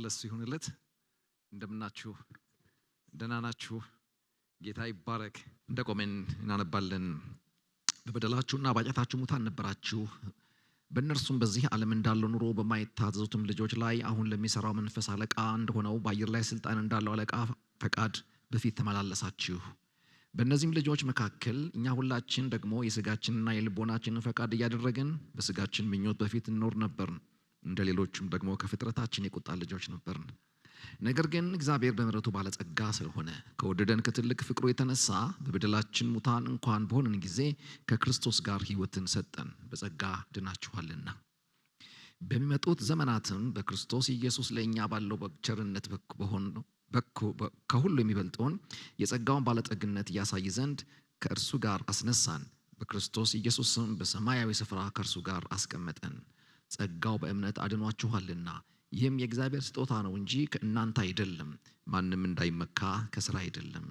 ለሱ ይሁንለት። እንደምናችሁ ደህና ናችሁ? ጌታ ይባረክ። እንደቆመን እናነባለን። በበደላችሁና በኃጢአታችሁ ሙታን ነበራችሁ፣ በእነርሱም በዚህ ዓለም እንዳለው ኑሮ በማይታዘዙትም ልጆች ላይ አሁን ለሚሰራው መንፈስ አለቃ እንደሆነው በአየር ላይ ስልጣን እንዳለው አለቃ ፈቃድ በፊት ተመላለሳችሁ። በእነዚህም ልጆች መካከል እኛ ሁላችን ደግሞ የሥጋችንና የልቦናችንን ፈቃድ እያደረግን በሥጋችን ምኞት በፊት እንኖር ነበርን። እንደ ሌሎችም ደግሞ ከፍጥረታችን የቁጣ ልጆች ነበርን። ነገር ግን እግዚአብሔር በምሕረቱ ባለጸጋ ስለሆነ ከወደደን ከትልቅ ፍቅሩ የተነሳ በበደላችን ሙታን እንኳን በሆንን ጊዜ ከክርስቶስ ጋር ሕይወትን ሰጠን። በጸጋ ድናችኋልና በሚመጡት ዘመናትም በክርስቶስ ኢየሱስ ለእኛ ባለው ቸርነት ከሁሉ የሚበልጠውን የጸጋውን ባለጠግነት ያሳይ ዘንድ ከእርሱ ጋር አስነሳን። በክርስቶስ ኢየሱስም በሰማያዊ ስፍራ ከእርሱ ጋር አስቀመጠን። ጸጋው በእምነት አድኗችኋልና ይህም የእግዚአብሔር ስጦታ ነው እንጂ ከእናንተ አይደለም፣ ማንም እንዳይመካ ከሥራ አይደለም።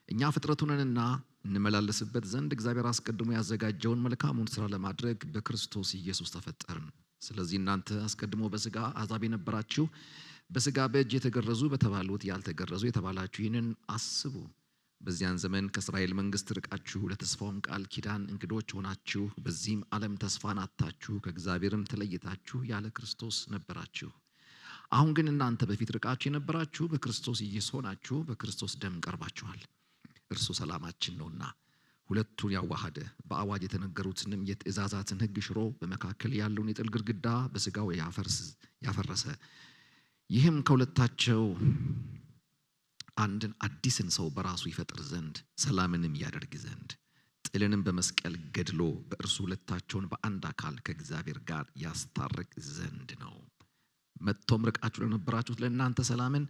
እኛ ፍጥረቱ ነንና እንመላለስበት ዘንድ እግዚአብሔር አስቀድሞ ያዘጋጀውን መልካሙን ሥራ ለማድረግ በክርስቶስ ኢየሱስ ተፈጠርን። ስለዚህ እናንተ አስቀድሞ በሥጋ አሕዛብ የነበራችሁ፣ በሥጋ በእጅ የተገረዙ በተባሉት ያልተገረዙ የተባላችሁ ይህንን አስቡ። በዚያን ዘመን ከእስራኤል መንግሥት ርቃችሁ ለተስፋውም ቃል ኪዳን እንግዶች ሆናችሁ በዚህም ዓለም ተስፋን አጥታችሁ ከእግዚአብሔርም ተለይታችሁ ያለ ክርስቶስ ነበራችሁ። አሁን ግን እናንተ በፊት ርቃችሁ የነበራችሁ በክርስቶስ ኢየሱስ ሆናችሁ በክርስቶስ ደም ቀርባችኋል። እርሱ ሰላማችን ነውና ሁለቱን ያዋሃደ በአዋጅ የተነገሩትንም የትእዛዛትን ሕግ ሽሮ በመካከል ያለውን የጥል ግድግዳ በሥጋው ያፈረሰ፣ ይህም ከሁለታቸው አንድን አዲስን ሰው በራሱ ይፈጥር ዘንድ ሰላምንም ያደርግ ዘንድ ጥልንም በመስቀል ገድሎ በእርሱ ሁለታቸውን በአንድ አካል ከእግዚአብሔር ጋር ያስታርቅ ዘንድ ነው። መጥቶም ርቃችሁ ለነበራችሁት ለእናንተ ሰላምን፣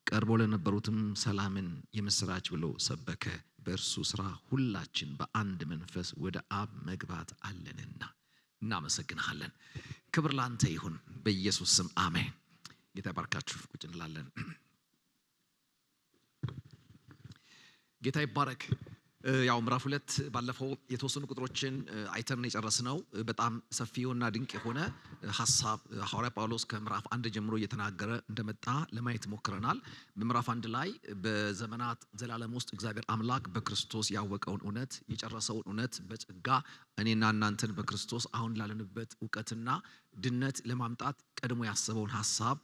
ቀርቦ ለነበሩትም ሰላምን የምስራች ብሎ ሰበከ። በእርሱ ሥራ ሁላችን በአንድ መንፈስ ወደ አብ መግባት አለንና እናመሰግንሃለን። ክብር ላንተ ይሁን በኢየሱስ ስም አሜን። ጌታ ይባርካችሁ። ቁጭ እንላለን። ጌታ ይባረክ። ያው ምዕራፍ 2 ባለፈው የተወሰኑ ቁጥሮችን አይተን የጨረስነው በጣም ሰፊውና ድንቅ የሆነ ሐሳብ ሐዋርያ ጳውሎስ ከምዕራፍ 1 ጀምሮ እየተናገረ እንደመጣ ለማየት ሞክረናል። በምዕራፍ 1 ላይ በዘመናት ዘላለም ውስጥ እግዚአብሔር አምላክ በክርስቶስ ያወቀውን እውነት የጨረሰውን እውነት በጸጋ እኔና እናንተን በክርስቶስ አሁን ላለንበት ዕውቀትና ድነት ለማምጣት ቀድሞ ያሰበውን ሐሳብ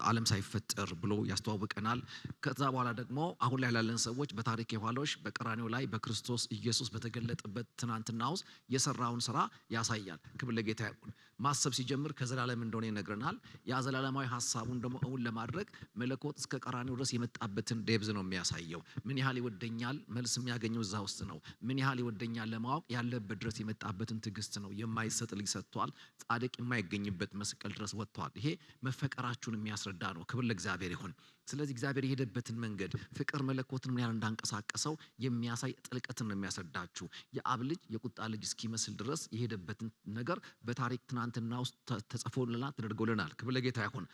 ዓለም ሳይፈጠር ብሎ ያስተዋውቀናል። ከዛ በኋላ ደግሞ አሁን ላይ ያለን ሰዎች በታሪክ የኋሎች በቀራንዮ ላይ በክርስቶስ ኢየሱስ በተገለጠበት ትናንትና ውስጥ የሰራውን ሥራ ያሳያል። ክብር ለጌታ ይሁን። ማሰብ ሲጀምር ከዘላለም እንደሆነ ይነግረናል። ያ ዘላለማዊ ሐሳቡን ደግሞ እውን ለማድረግ መለኮት እስከ ቀራንዮ ድረስ የመጣበትን ዴብዝ ነው የሚያሳየው። ምን ያህል ይወደኛል መልስ የሚያገኘው እዛ ውስጥ ነው። ምን ያህል ይወደኛል ለማወቅ ያለበት ድረስ የመጣበትን ትዕግስት ነው። የማይሰጥ ልጅ ሰጥቷል። ጻድቅ የማይገኝበት መስቀል ድረስ ወጥቷል። ይሄ መፈቀራችሁን የሚያስረዳ ነው። ክብር ለእግዚአብሔር ይሁን። ስለዚህ እግዚአብሔር የሄደበትን መንገድ ፍቅር መለኮትን ምን ያህል እንዳንቀሳቀሰው የሚያሳይ ጥልቀትን ነው የሚያስረዳችሁ። የአብ ልጅ የቁጣ ልጅ እስኪመስል ድረስ የሄደበትን ነገር በታሪክ ትናንትና ውስጥ ተጽፎልናል፣ ተደርጎልናል። ክብር ለጌታ ይሁን።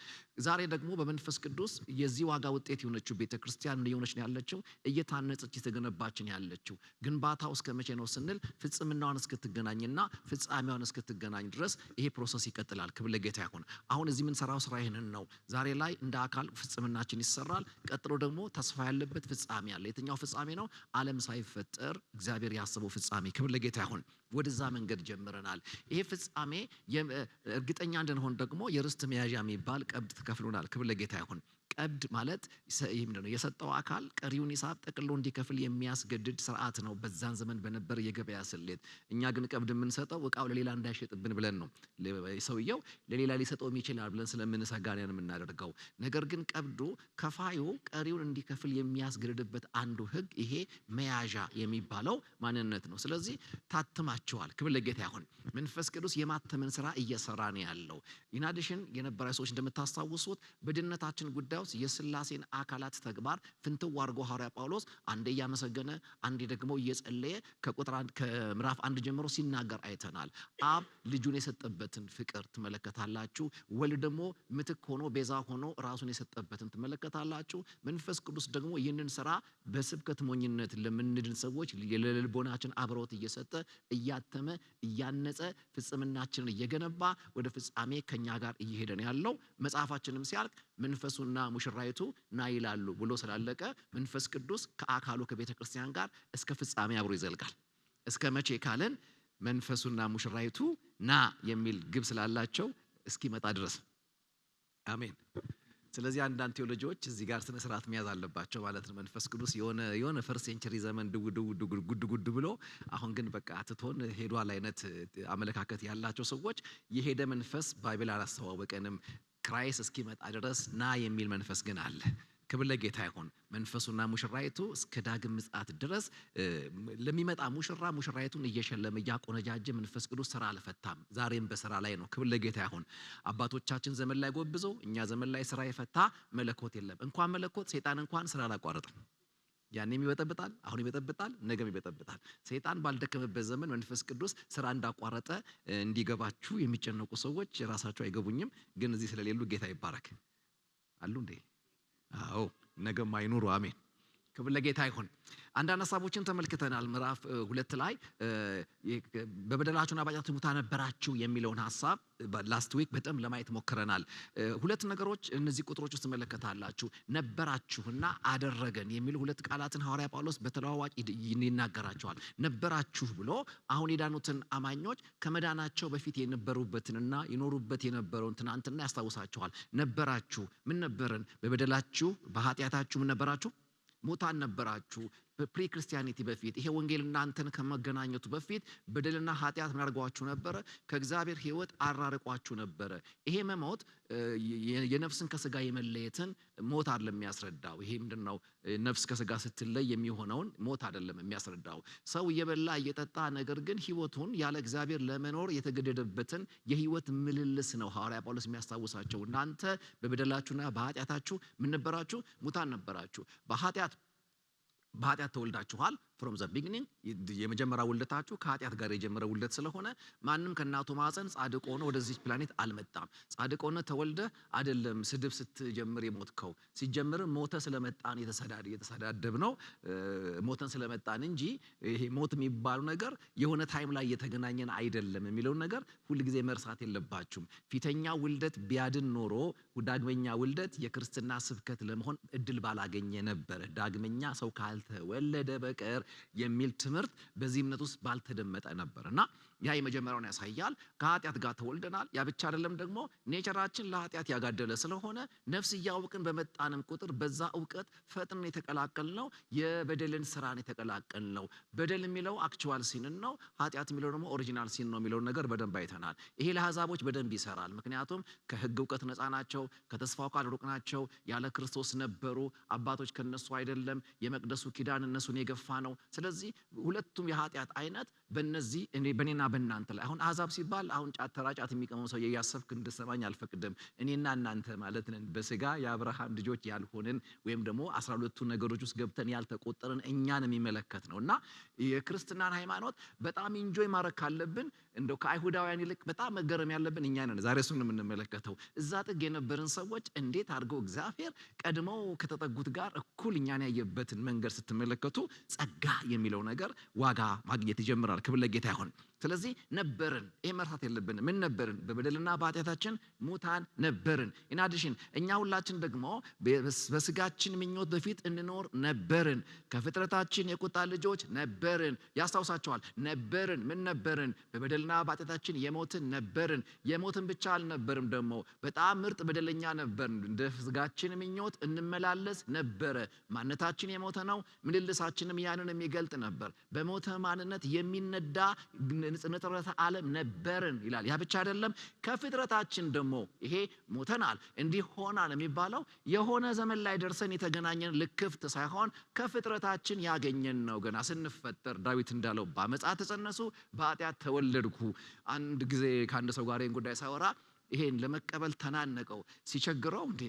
ዛሬ ደግሞ በመንፈስ ቅዱስ የዚህ ዋጋ ውጤት የሆነችው ቤተክርስቲያን እንደሆነች ነው ያለችው። እየታነጸች የተገነባች ነው ያለችው። ግንባታው እስከ መቼ ነው ስንል ፍጽምናዋን እስክትገናኝና ፍጻሜዋን እስክትገናኝ ድረስ ይሄ ፕሮሰስ ይቀጥላል። ክብር ለጌታ ይሁን። አሁን እዚህ ምን ሰራው ስራ ይሄንን ነው። ዛሬ ላይ እንደ አካል ፍጽምናችን ይሰራል። ቀጥሎ ደግሞ ተስፋ ያለበት ፍጻሜ አለ። የትኛው ፍጻሜ ነው? ዓለም ሳይፈጠር እግዚአብሔር ያሰበው ፍጻሜ። ክብር ለጌታ ይሁን። ወደዛ መንገድ ጀምረናል። ይሄ ፍጻሜ እርግጠኛ እንድንሆን ደግሞ የርስት መያዣ የሚባል ቀብድ ተከፍሎናል። ክብር ለጌታ ይሁን። ቀብድ ማለት የሰጠው አካል ቀሪውን ሂሳብ ጠቅሎ እንዲከፍል የሚያስገድድ ስርዓት ነው በዛን ዘመን በነበረ የገበያ ስሌት። እኛ ግን ቀብድ የምንሰጠው እቃው ለሌላ እንዳይሸጥብን ብለን ነው። ሰውየው ለሌላ ሊሰጠው ይችላል ብለን ስለምንሰጋ ነው የምናደርገው። ነገር ግን ቀብዱ ከፋዩ ቀሪውን እንዲከፍል የሚያስገድድበት አንዱ ሕግ ይሄ መያዣ የሚባለው ማንነት ነው። ስለዚህ ታትማቸዋል። ክብር ለጌታ ይሁን። መንፈስ ቅዱስ የማተመን ስራ እየሰራ ነው ያለው። ኢናዲሽን የነበረ ሰዎች እንደምታስታውሱት በድነታችን ጉዳይ ውስጥ የሥላሴን አካላት ተግባር ፍንትው አድርጎ ሐዋርያ ጳውሎስ አንዴ እያመሰገነ አንዴ ደግሞ እየጸለየ ከምዕራፍ 1 ጀምሮ ሲናገር አይተናል። አብ ልጁን የሰጠበትን ፍቅር ትመለከታላችሁ። ወልድ ደግሞ ምትክ ሆኖ ቤዛ ሆኖ ራሱን የሰጠበትን ትመለከታላችሁ። መንፈስ ቅዱስ ደግሞ ይህንን ስራ በስብከት ሞኝነት ለምንድን ሰዎች የልቦናችን አብሮት እየሰጠ እያተመ እያነጸ ፍጽምናችንን እየገነባ ወደ ፍጻሜ ከኛ ጋር እየሄደን ያለው መጽሐፋችንም ሲያልቅ መንፈሱና ሙሽራይቱ ና ይላሉ ብሎ ስላለቀ መንፈስ ቅዱስ ከአካሉ ከቤተ ክርስቲያን ጋር እስከ ፍጻሜ አብሮ ይዘልቃል። እስከ መቼ ካለን መንፈሱና ሙሽራይቱ ና የሚል ግብ ስላላቸው እስኪመጣ ድረስ አሜን። ስለዚህ አንዳንድ ቴዎሎጂዎች እዚህ ጋር ስነ ስርዓት መያዝ አለባቸው ማለት ነው። መንፈስ ቅዱስ የሆነ ፈርስት ሴንቸሪ ዘመን ጉድ ብሎ አሁን ግን በቃ ትቶን ሄዷል አይነት አመለካከት ያላቸው ሰዎች የሄደ መንፈስ ባይብል አላስተዋወቀንም። ክራይስት እስኪመጣ ድረስ ና የሚል መንፈስ ግን አለ። ክብር ለጌታ ይሁን። መንፈሱና ሙሽራይቱ እስከ ዳግም ምጽአት ድረስ ለሚመጣ ሙሽራይቱን እየሸለመ እያቆነጃጀ መንፈስ ቅዱስ ስራ አልፈታም። ዛሬም በስራ ላይ ነው። ክብር ለጌታ ይሁን። አባቶቻችን ዘመን ላይ ጎብዘው እኛ ዘመን ላይ ስራ የፈታ መለኮት የለም። እንኳን መለኮት ሰይጣን እንኳን ስራ አላቋረጠም። ያኔም ይበጠብጣል፣ አሁን ይበጠብጣል፣ ነገም ይበጠብጣል። ሰይጣን ባልደከመበት ዘመን መንፈስ ቅዱስ ስራ እንዳቋረጠ እንዲገባችሁ የሚጨነቁ ሰዎች ራሳቸው አይገቡኝም። ግን እዚህ ስለሌሉ ጌታ ይባረክ። አሉ እንዴ? አዎ ነገም አይኑሩ። አሜን። ክብር ለጌታ ይሁን። አንዳንድ ሐሳቦችን ተመልክተናል። ምዕራፍ 2 ላይ በበደላችሁና በኃጢአታችሁ ሙታን ነበራችሁ የሚለውን ሐሳብ ላስት ዊክ በጣም ለማየት ሞክረናል። ሁለት ነገሮች እነዚህ ቁጥሮች ውስጥ ተመለከታላችሁ። ነበራችሁና አደረገን የሚሉ ሁለት ቃላትን ሐዋርያ ጳውሎስ በተለዋዋጭ ይናገራቸዋል። ነበራችሁ ብሎ አሁን የዳኑትን አማኞች ከመዳናቸው በፊት የነበሩበትንና ይኖሩበት የነበረውን ትናንትና ያስታውሳቸዋል። ነበራችሁ ምን ነበርን? በበደላችሁ በኃጢአታችሁ ምን ነበራችሁ? ሙታን ነበራችሁ። በፕሪ ክርስቲያኒቲ በፊት ይሄ ወንጌል እናንተን ከመገናኘቱ በፊት በደልና ኃጢአት ምን አድርጓችሁ ነበረ? ከእግዚአብሔር ሕይወት አራርቋችሁ ነበረ። ይሄ መሞት የነፍስን ከስጋ የመለየትን ሞት አይደለም የሚያስረዳው። ይሄ ምንድነው? ነፍስ ከስጋ ስትለይ የሚሆነውን ሞት አይደለም የሚያስረዳው። ሰው እየበላ እየጠጣ ነገር ግን ሕይወቱን ያለ እግዚአብሔር ለመኖር የተገደደበትን የሕይወት ምልልስ ነው ሐዋርያ ጳውሎስ የሚያስታውሳቸው። እናንተ በበደላችሁና በኃጢአታችሁ ምን ነበራችሁ? ሙታን ነበራችሁ። በኃጢአት ተወልዳችኋል። ፍሮም ዘ ቢግኒንግ የመጀመሪያ ውልደታችሁ ከኃጢአት ጋር የጀመረ ውልደት ስለሆነ ማንም ከእናቱ ማፀን ጻድቅ ሆኖ ወደዚህ ፕላኔት አልመጣም። ጻድቅ ሆነ ተወልደ አይደለም ስድብ ስትጀምር የሞትከው። ሲጀምር ሞተ ስለመጣን የተሰዳደብ ነው ሞተን ስለመጣን እንጂ ይሄ ሞት የሚባለው ነገር የሆነ ታይም ላይ የተገናኘን አይደለም የሚለው ነገር ሁሉ ጊዜ መርሳት የለባችሁም። ፊተኛ ውልደት ቢያድን ኖሮ ዳግመኛ ውልደት የክርስትና ስብከት ለመሆን እድል ባላገኘ ነበር። ዳግመኛ ሰው ካልተወለደ በቀር የሚል ትምህርት በዚህ እምነት ውስጥ ባልተደመጠ ነበርና ያ የመጀመሪያውን ያሳያል። ከኃጢአት ጋር ተወልደናል። ያ ብቻ አይደለም ደግሞ ኔቸራችን ለኃጢአት ያጋደለ ስለሆነ ነፍስ እያወቅን በመጣንም ቁጥር በዛ እውቀት ፈጥነን የተቀላቀልነው የበደልን ስራን የተቀላቀልነው። በደል የሚለው አክቹዋል ሲን ነው፣ ኃጢአት የሚለው ደግሞ ኦሪጂናል ሲን ነው የሚለውን ነገር በደንብ አይተናል። ይሄ ለአሕዛቦች በደንብ ይሰራል። ምክንያቱም ከሕግ እውቀት ነፃ ናቸው፣ ከተስፋው ቃል ሩቅ ናቸው፣ ያለ ክርስቶስ ነበሩ። አባቶች ከነሱ አይደለም፣ የመቅደሱ ኪዳን እነሱን የገፋ ነው። ስለዚህ ሁለቱም የኃጢአት አይነት በእነዚህ በእኔና በእናንተ ላይ አሁን አሕዛብ ሲባል አሁን ተራ ጫት የሚቀመው ሰው እያሰብክ እንድሰማኝ አልፈቅድም። እኔና እናንተ ማለት ነን። በስጋ የአብርሃም ልጆች ያልሆንን ወይም ደግሞ 12ቱ ነገሮች ውስጥ ገብተን ያልተቆጠርን እኛን የሚመለከት ነው እና የክርስትናን ሃይማኖት በጣም ኢንጆይ ማድረግ ካለብን እንደው ከአይሁዳውያን ይልቅ በጣም መገረም ያለብን እኛ ነን። ዛሬ እሱን የምንመለከተው እዛ ጥግ የነበርን ሰዎች እንዴት አድርገው እግዚአብሔር ቀድመው ከተጠጉት ጋር እኩል እኛን ያየበትን መንገድ ስትመለከቱ ጸጋ የሚለው ነገር ዋጋ ማግኘት ይጀምራል። ክብር ለጌታ ይሁን። ስለዚህ ነበርን። ይሄ መርሳት የለብንም። ምን ነበርን? በበደልና በኃጢአታችን ሙታን ነበርን። ኢናዲሽን እኛ ሁላችን ደግሞ በስጋችን ምኞት በፊት እንኖር ነበርን። ከፍጥረታችን የቁጣ ልጆች ነበርን። ያስታውሳቸዋል። ነበርን። ምን ነበርን? በበደልና በኃጢአታችን የሞትን ነበርን። የሞትን ብቻ አልነበርም ደግሞ በጣም ምርጥ በደለኛ ነበርን። እንደ ስጋችን ምኞት እንመላለስ ነበረ። ማንነታችን የሞተ ነው። ምልልሳችንም ያንን የሚገልጥ ነበር። በሞተ ማንነት የሚነዳ ንጽሕተ ዓለም ነበርን ይላል። ያ ብቻ አይደለም። ከፍጥረታችን ደግሞ ይሄ ሞተናል እንዲህ ሆናል የሚባለው የሆነ ዘመን ላይ ደርሰን የተገናኘን ልክፍት ሳይሆን ከፍጥረታችን ያገኘን ነው። ገና ስንፈጠር ዳዊት እንዳለው በአመፃ ተጸነሱ፣ በኃጢአት ተወለድኩ። አንድ ጊዜ ከአንድ ሰው ጋር ይህን ጉዳይ ሳወራ ይሄን ለመቀበል ተናነቀው። ሲቸግረው እንዴ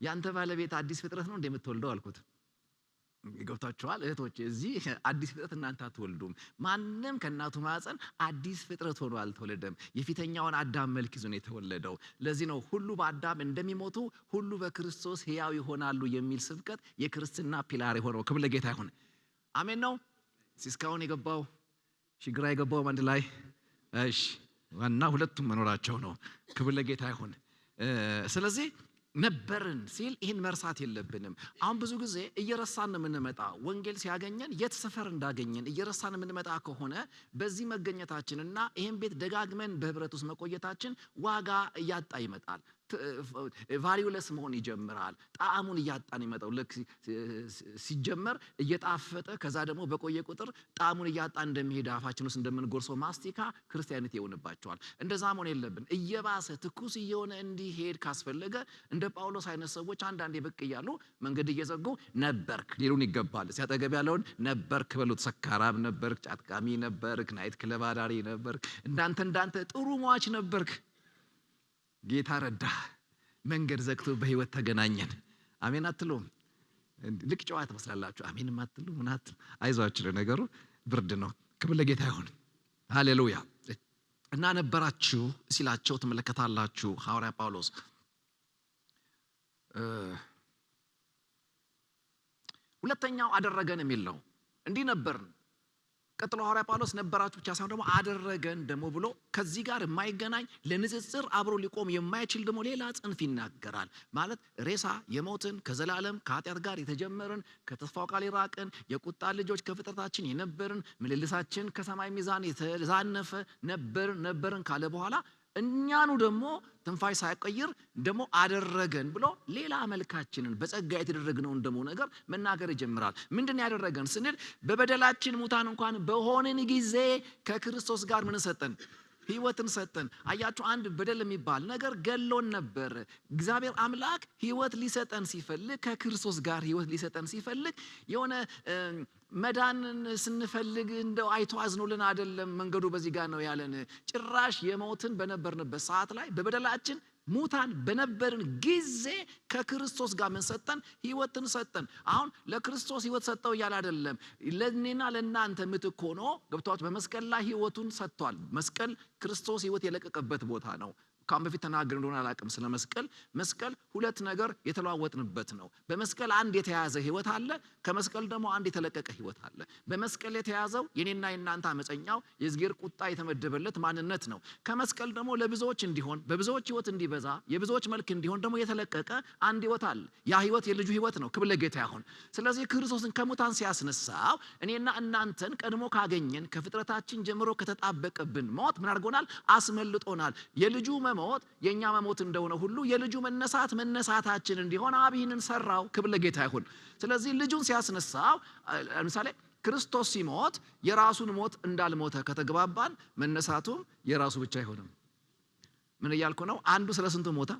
ያንተ ባለቤት አዲስ ፍጥረት ነው እንደምትወልደው አልኩት። ገብታችኋል እህቶቼ? እዚህ አዲስ ፍጥረት እናንተ አትወልዱም። ማንም ከእናቱ ማህፀን አዲስ ፍጥረት ሆኖ አልተወለደም። የፊተኛውን አዳም መልክ ይዞ ነው የተወለደው። ለዚህ ነው ሁሉ በአዳም እንደሚሞቱ ሁሉ በክርስቶስ ሕያው ይሆናሉ የሚል ስብከት የክርስትና ፒላር የሆነው። ክብር ለጌታ ይሁን። አሜን ነው። እስካሁን የገባው ሽግራ የገባው አንድ ላይ እሺ፣ ዋና ሁለቱም መኖራቸው ነው። ክብር ለጌታ ይሁን። ስለዚህ ነበርን ሲል ይህን መርሳት የለብንም። አሁን ብዙ ጊዜ እየረሳን የምንመጣ ወንጌል ሲያገኘን የት ሰፈር እንዳገኘን እየረሳን የምንመጣ ከሆነ በዚህ መገኘታችንና ይህን ቤት ደጋግመን በህብረት ውስጥ መቆየታችን ዋጋ እያጣ ይመጣል። ቫልዩለስ መሆን ይጀምራል። ጣዕሙን እያጣን ይመጣው። ልክ ሲጀመር እየጣፈጠ ከዛ ደግሞ በቆየ ቁጥር ጣዕሙን እያጣ እንደሚሄድ አፋችን ውስጥ እንደምንጎርሰው ማስቲካ ክርስቲያኒቲ ይሆንባቸዋል። እንደዛ መሆን የለብን። እየባሰ ትኩስ እየሆነ እንዲሄድ ካስፈለገ እንደ ጳውሎስ አይነት ሰዎች አንዳንዴ ብቅ እያሉ መንገድ እየዘጉ ነበርክ ሊሉን ይገባል። ሲያጠገብ ያለውን ነበርክ በሉት። ሰካራም ነበርክ፣ ጫትቃሚ ነበርክ፣ ናይት ክለብ አዳሪ ነበርክ፣ እንዳንተ ጥሩ ሟች ነበርክ። ጌታ ረዳ፣ መንገድ ዘግቶ በህይወት ተገናኘን። አሜን አትሉም? ልክ ጨዋ ትመስላላችሁ። አሜን አትሉ ምን አትሉ? አይዟችሁ፣ ለነገሩ ብርድ ነው። ክብር ለጌታ ይሁን። ሃሌሉያ። እና ነበራችሁ ሲላቸው ትመለከታላችሁ ሐዋርያ ጳውሎስ ሁለተኛው አደረገን የሚል ነው። እንዲህ ነበርን። ቀጥሎ ሐዋርያ ጳውሎስ ነበራችሁ ብቻ ሳይሆን ደግሞ አደረገን ደግሞ ብሎ ከዚህ ጋር የማይገናኝ ለንጽጽር አብሮ ሊቆም የማይችል ደግሞ ሌላ ጽንፍ ይናገራል። ማለት ሬሳ የሞትን ከዘላለም ከኃጢአት ጋር የተጀመርን ከተስፋው ቃል የራቅን የቁጣ ልጆች ከፍጥረታችን የነበርን ምልልሳችን ከሰማይ ሚዛን የተዛነፈ ነበርን ካለ በኋላ እኛኑ ደግሞ ትንፋሽ ሳይቀይር ደግሞ አደረገን ብሎ ሌላ መልካችንን በጸጋ የተደረግነውን ደግሞ ነገር መናገር ይጀምራል። ምንድን ያደረገን ስንል በበደላችን ሙታን እንኳን በሆንን ጊዜ ከክርስቶስ ጋር ምን ሰጠን? ህይወትን ሰጠን። አያችሁ፣ አንድ በደል የሚባል ነገር ገሎን ነበር። እግዚአብሔር አምላክ ህይወት ሊሰጠን ሲፈልግ፣ ከክርስቶስ ጋር ህይወት ሊሰጠን ሲፈልግ የሆነ መዳንን ስንፈልግ እንደው አይቶ አዝኖልን አይደለም። መንገዱ በዚህ ጋር ነው ያለን። ጭራሽ የሞትን በነበርንበት ሰዓት ላይ በበደላችን ሙታን በነበርን ጊዜ ከክርስቶስ ጋር ምን ሰጠን? ህይወትን ሰጠን። አሁን ለክርስቶስ ህይወት ሰጠው እያለ አይደለም። ለእኔና ለእናንተ ምትክ ሆኖ ገብቷችሁ በመስቀል ላይ ህይወቱን ሰጥቷል። መስቀል ክርስቶስ ህይወት የለቀቀበት ቦታ ነው። ካም በፊት ተናገር እንደሆነ አላውቅም ስለ መስቀል። መስቀል ሁለት ነገር የተለዋወጥንበት ነው። በመስቀል አንድ የተያዘ ህይወት አለ፣ ከመስቀል ደግሞ አንድ የተለቀቀ ህይወት አለ። በመስቀል የተያዘው የኔና የናንተ አመፀኛው የእግዚአብሔር ቁጣ የተመደበለት ማንነት ነው። ከመስቀል ደግሞ ለብዙዎች እንዲሆን በብዙዎች ህይወት እንዲበዛ የብዙዎች መልክ እንዲሆን ደግሞ የተለቀቀ አንድ ህይወት አለ። ያ ህይወት የልጁ ህይወት ነው። ክብር ለጌታ ይሁን። ስለዚህ ክርስቶስን ከሙታን ሲያስነሳው እኔና እናንተን ቀድሞ ካገኘን ከፍጥረታችን ጀምሮ ከተጣበቀብን ሞት ምን አድርጎናል? አስመልጦናል። የልጁ መሞት የኛ መሞት እንደሆነ ሁሉ የልጁ መነሳት መነሳታችን እንዲሆን አብ ይህንን ሰራው። ክብር ለጌታ ይሁን። ስለዚህ ልጁን ሲያስነሳው ለምሳሌ ክርስቶስ ሲሞት የራሱን ሞት እንዳልሞተ ከተግባባን መነሳቱም የራሱ ብቻ አይሆንም። ምን እያልኩ ነው? አንዱ ስለ ስንቱ ሞተ?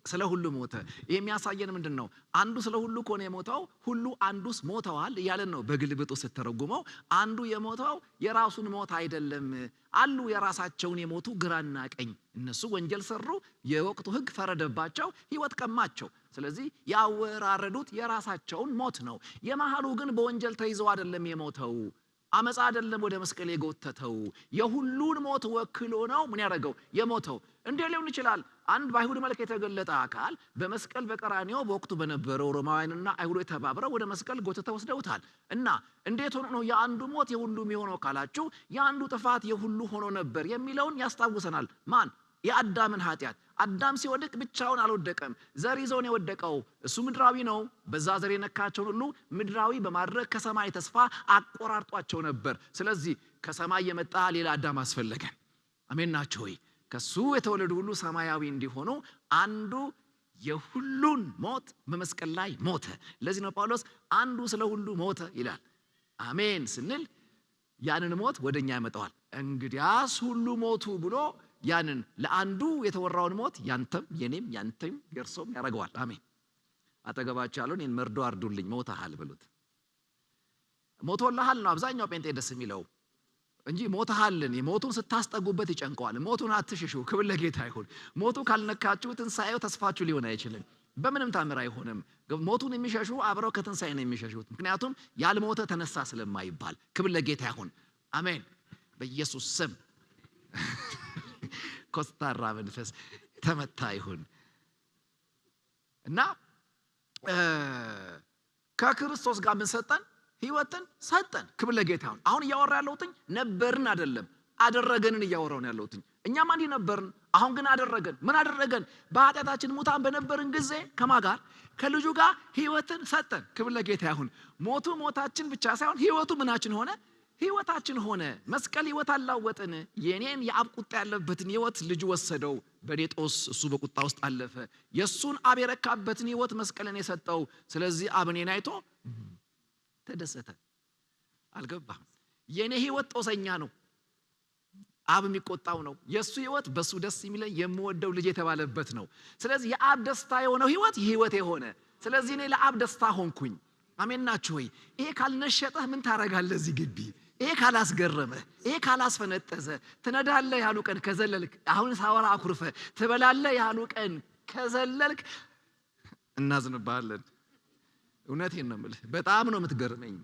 ስለ ሁሉ ሞተ። ይሄ የሚያሳየን ምንድነው? አንዱ ስለ ሁሉ ከሆነ የሞተው ሁሉ አንዱስ ሞተዋል እያለን ነው። በግልብጡ ስተረጉመው አንዱ የሞተው የራሱን ሞት አይደለም። አሉ የራሳቸውን የሞቱ ግራና ቀኝ። እነሱ ወንጀል ሰሩ፣ የወቅቱ ሕግ ፈረደባቸው፣ ህይወት ቀማቸው። ስለዚህ ያወራረዱት የራሳቸውን ሞት ነው። የመሃሉ ግን በወንጀል ተይዘው አይደለም የሞተው። አመፃ አይደለም ወደ መስቀል የጎተተው። የሁሉን ሞት ወክሎ ነው ምን ያደረገው? የሞተው። እንዴ ሊሆን ይችላል? አንድ በአይሁድ መልክ የተገለጠ አካል በመስቀል በቀራንዮ በወቅቱ በነበረው ሮማውያንና አይሁዶች ተባብረው ወደ መስቀል ጎትተው ወስደውታል። እና እንዴት ሆኖ ነው የአንዱ ሞት የሁሉም የሆነው ካላችሁ፣ የአንዱ ጥፋት የሁሉ ሆኖ ነበር የሚለውን ያስታውሰናል። ማን? የአዳምን ኃጢአት። አዳም ሲወድቅ ብቻውን አልወደቀም፣ ዘር ይዞ ነው የወደቀው። እሱ ምድራዊ ነው። በዛ ዘር የነካቸውን ሁሉ ምድራዊ በማድረግ ከሰማይ ተስፋ አቆራርጧቸው ነበር። ስለዚህ ከሰማይ የመጣ ሌላ አዳም አስፈለገ። አሜን ናችሁ ሆይ? ከሱ የተወለዱ ሁሉ ሰማያዊ እንዲሆኑ አንዱ የሁሉን ሞት በመስቀል ላይ ሞተ። ለዚህ ነው ጳውሎስ አንዱ ስለ ሁሉ ሞተ ይላል። አሜን ስንል ያንን ሞት ወደኛ ያመጣዋል። እንግዲያስ ሁሉ ሞቱ ብሎ ያንን ለአንዱ የተወራውን ሞት ያንተም የኔም ያንተም የርሶም ያደርገዋል። አሜን። አጠገባቸው ያለውን ይህን መርዶ አርዱልኝ ሞተሃል ብሉት። ሞቶልሃል ነው አብዛኛው ጴንጤ ደስ የሚለው። እንጂ ሞተሃልን የሞቱን ስታስጠጉበት ይጨንቀዋል። ሞቱን አትሽሹ። ክብር ለጌታ ይሁን። ሞቱ ካልነካችሁ ትንሣኤው ተስፋችሁ ሊሆን አይችልም። በምንም ታምር አይሆንም። ሞቱን የሚሸሹ አብረው ከትንሣኤ ነው የሚሸሹት። ምክንያቱም ያልሞተ ተነሳ ስለማይባል። ክብር ለጌታ ይሁን። አሜን። በኢየሱስ ስም ኮስታራ መንፈስ ተመታ ይሁን እና ከክርስቶስ ጋር ምን ሰጠን? ህይወትን ሰጠን። ክብር ለጌታ ይሁን። አሁን እያወራ ያለሁት ነበርን አይደለም አደረገንን እያወራው ነው ያለሁት። እኛም አንዲ ነበርን፣ አሁን ግን አደረገን። ምን አደረገን? በኃጢአታችን ሙታን በነበርን ጊዜ ከማን ጋር? ከልጁ ጋር ህይወትን ሰጠን። ክብር ለጌታ ይሁን። ሞቱ ሞታችን ብቻ ሳይሆን ህይወቱ ምናችን ሆነ? ህይወታችን ሆነ። መስቀል ህይወት አላወጥን። የኔን የአብ ቁጣ ያለበትን ህይወት ልጁ ወሰደው በኔጦስ እሱ በቁጣ ውስጥ አለፈ። የሱን አብ የረካበትን ህይወት መስቀልን የሰጠው። ስለዚህ አብ እኔን አይቶ ተደሰተ። አልገባም? የኔ ህይወት ጦሰኛ ነው፣ አብ የሚቆጣው ነው። የሱ ህይወት በሱ ደስ የሚለኝ የምወደው ልጅ የተባለበት ነው። ስለዚህ የአብ ደስታ የሆነው ህይወት ህይወት የሆነ። ስለዚህ እኔ ለአብ ደስታ ሆንኩኝ። አሜን ናችሁ ወይ? ይሄ ካልነሸጠህ ምን ታረጋለህ እዚህ ግቢ? ይሄ ካላስገረመህ፣ ይሄ ካላስፈነጠዘ፣ ትነዳለህ ያሉ ቀን ከዘለልክ፣ አሁን ሳወራ አኩርፈ ትበላለህ ያሉ ቀን ከዘለልክ እናዝንብሃለን። እውነቴን ነው የምልህ። በጣም ነው የምትገርመኝ፣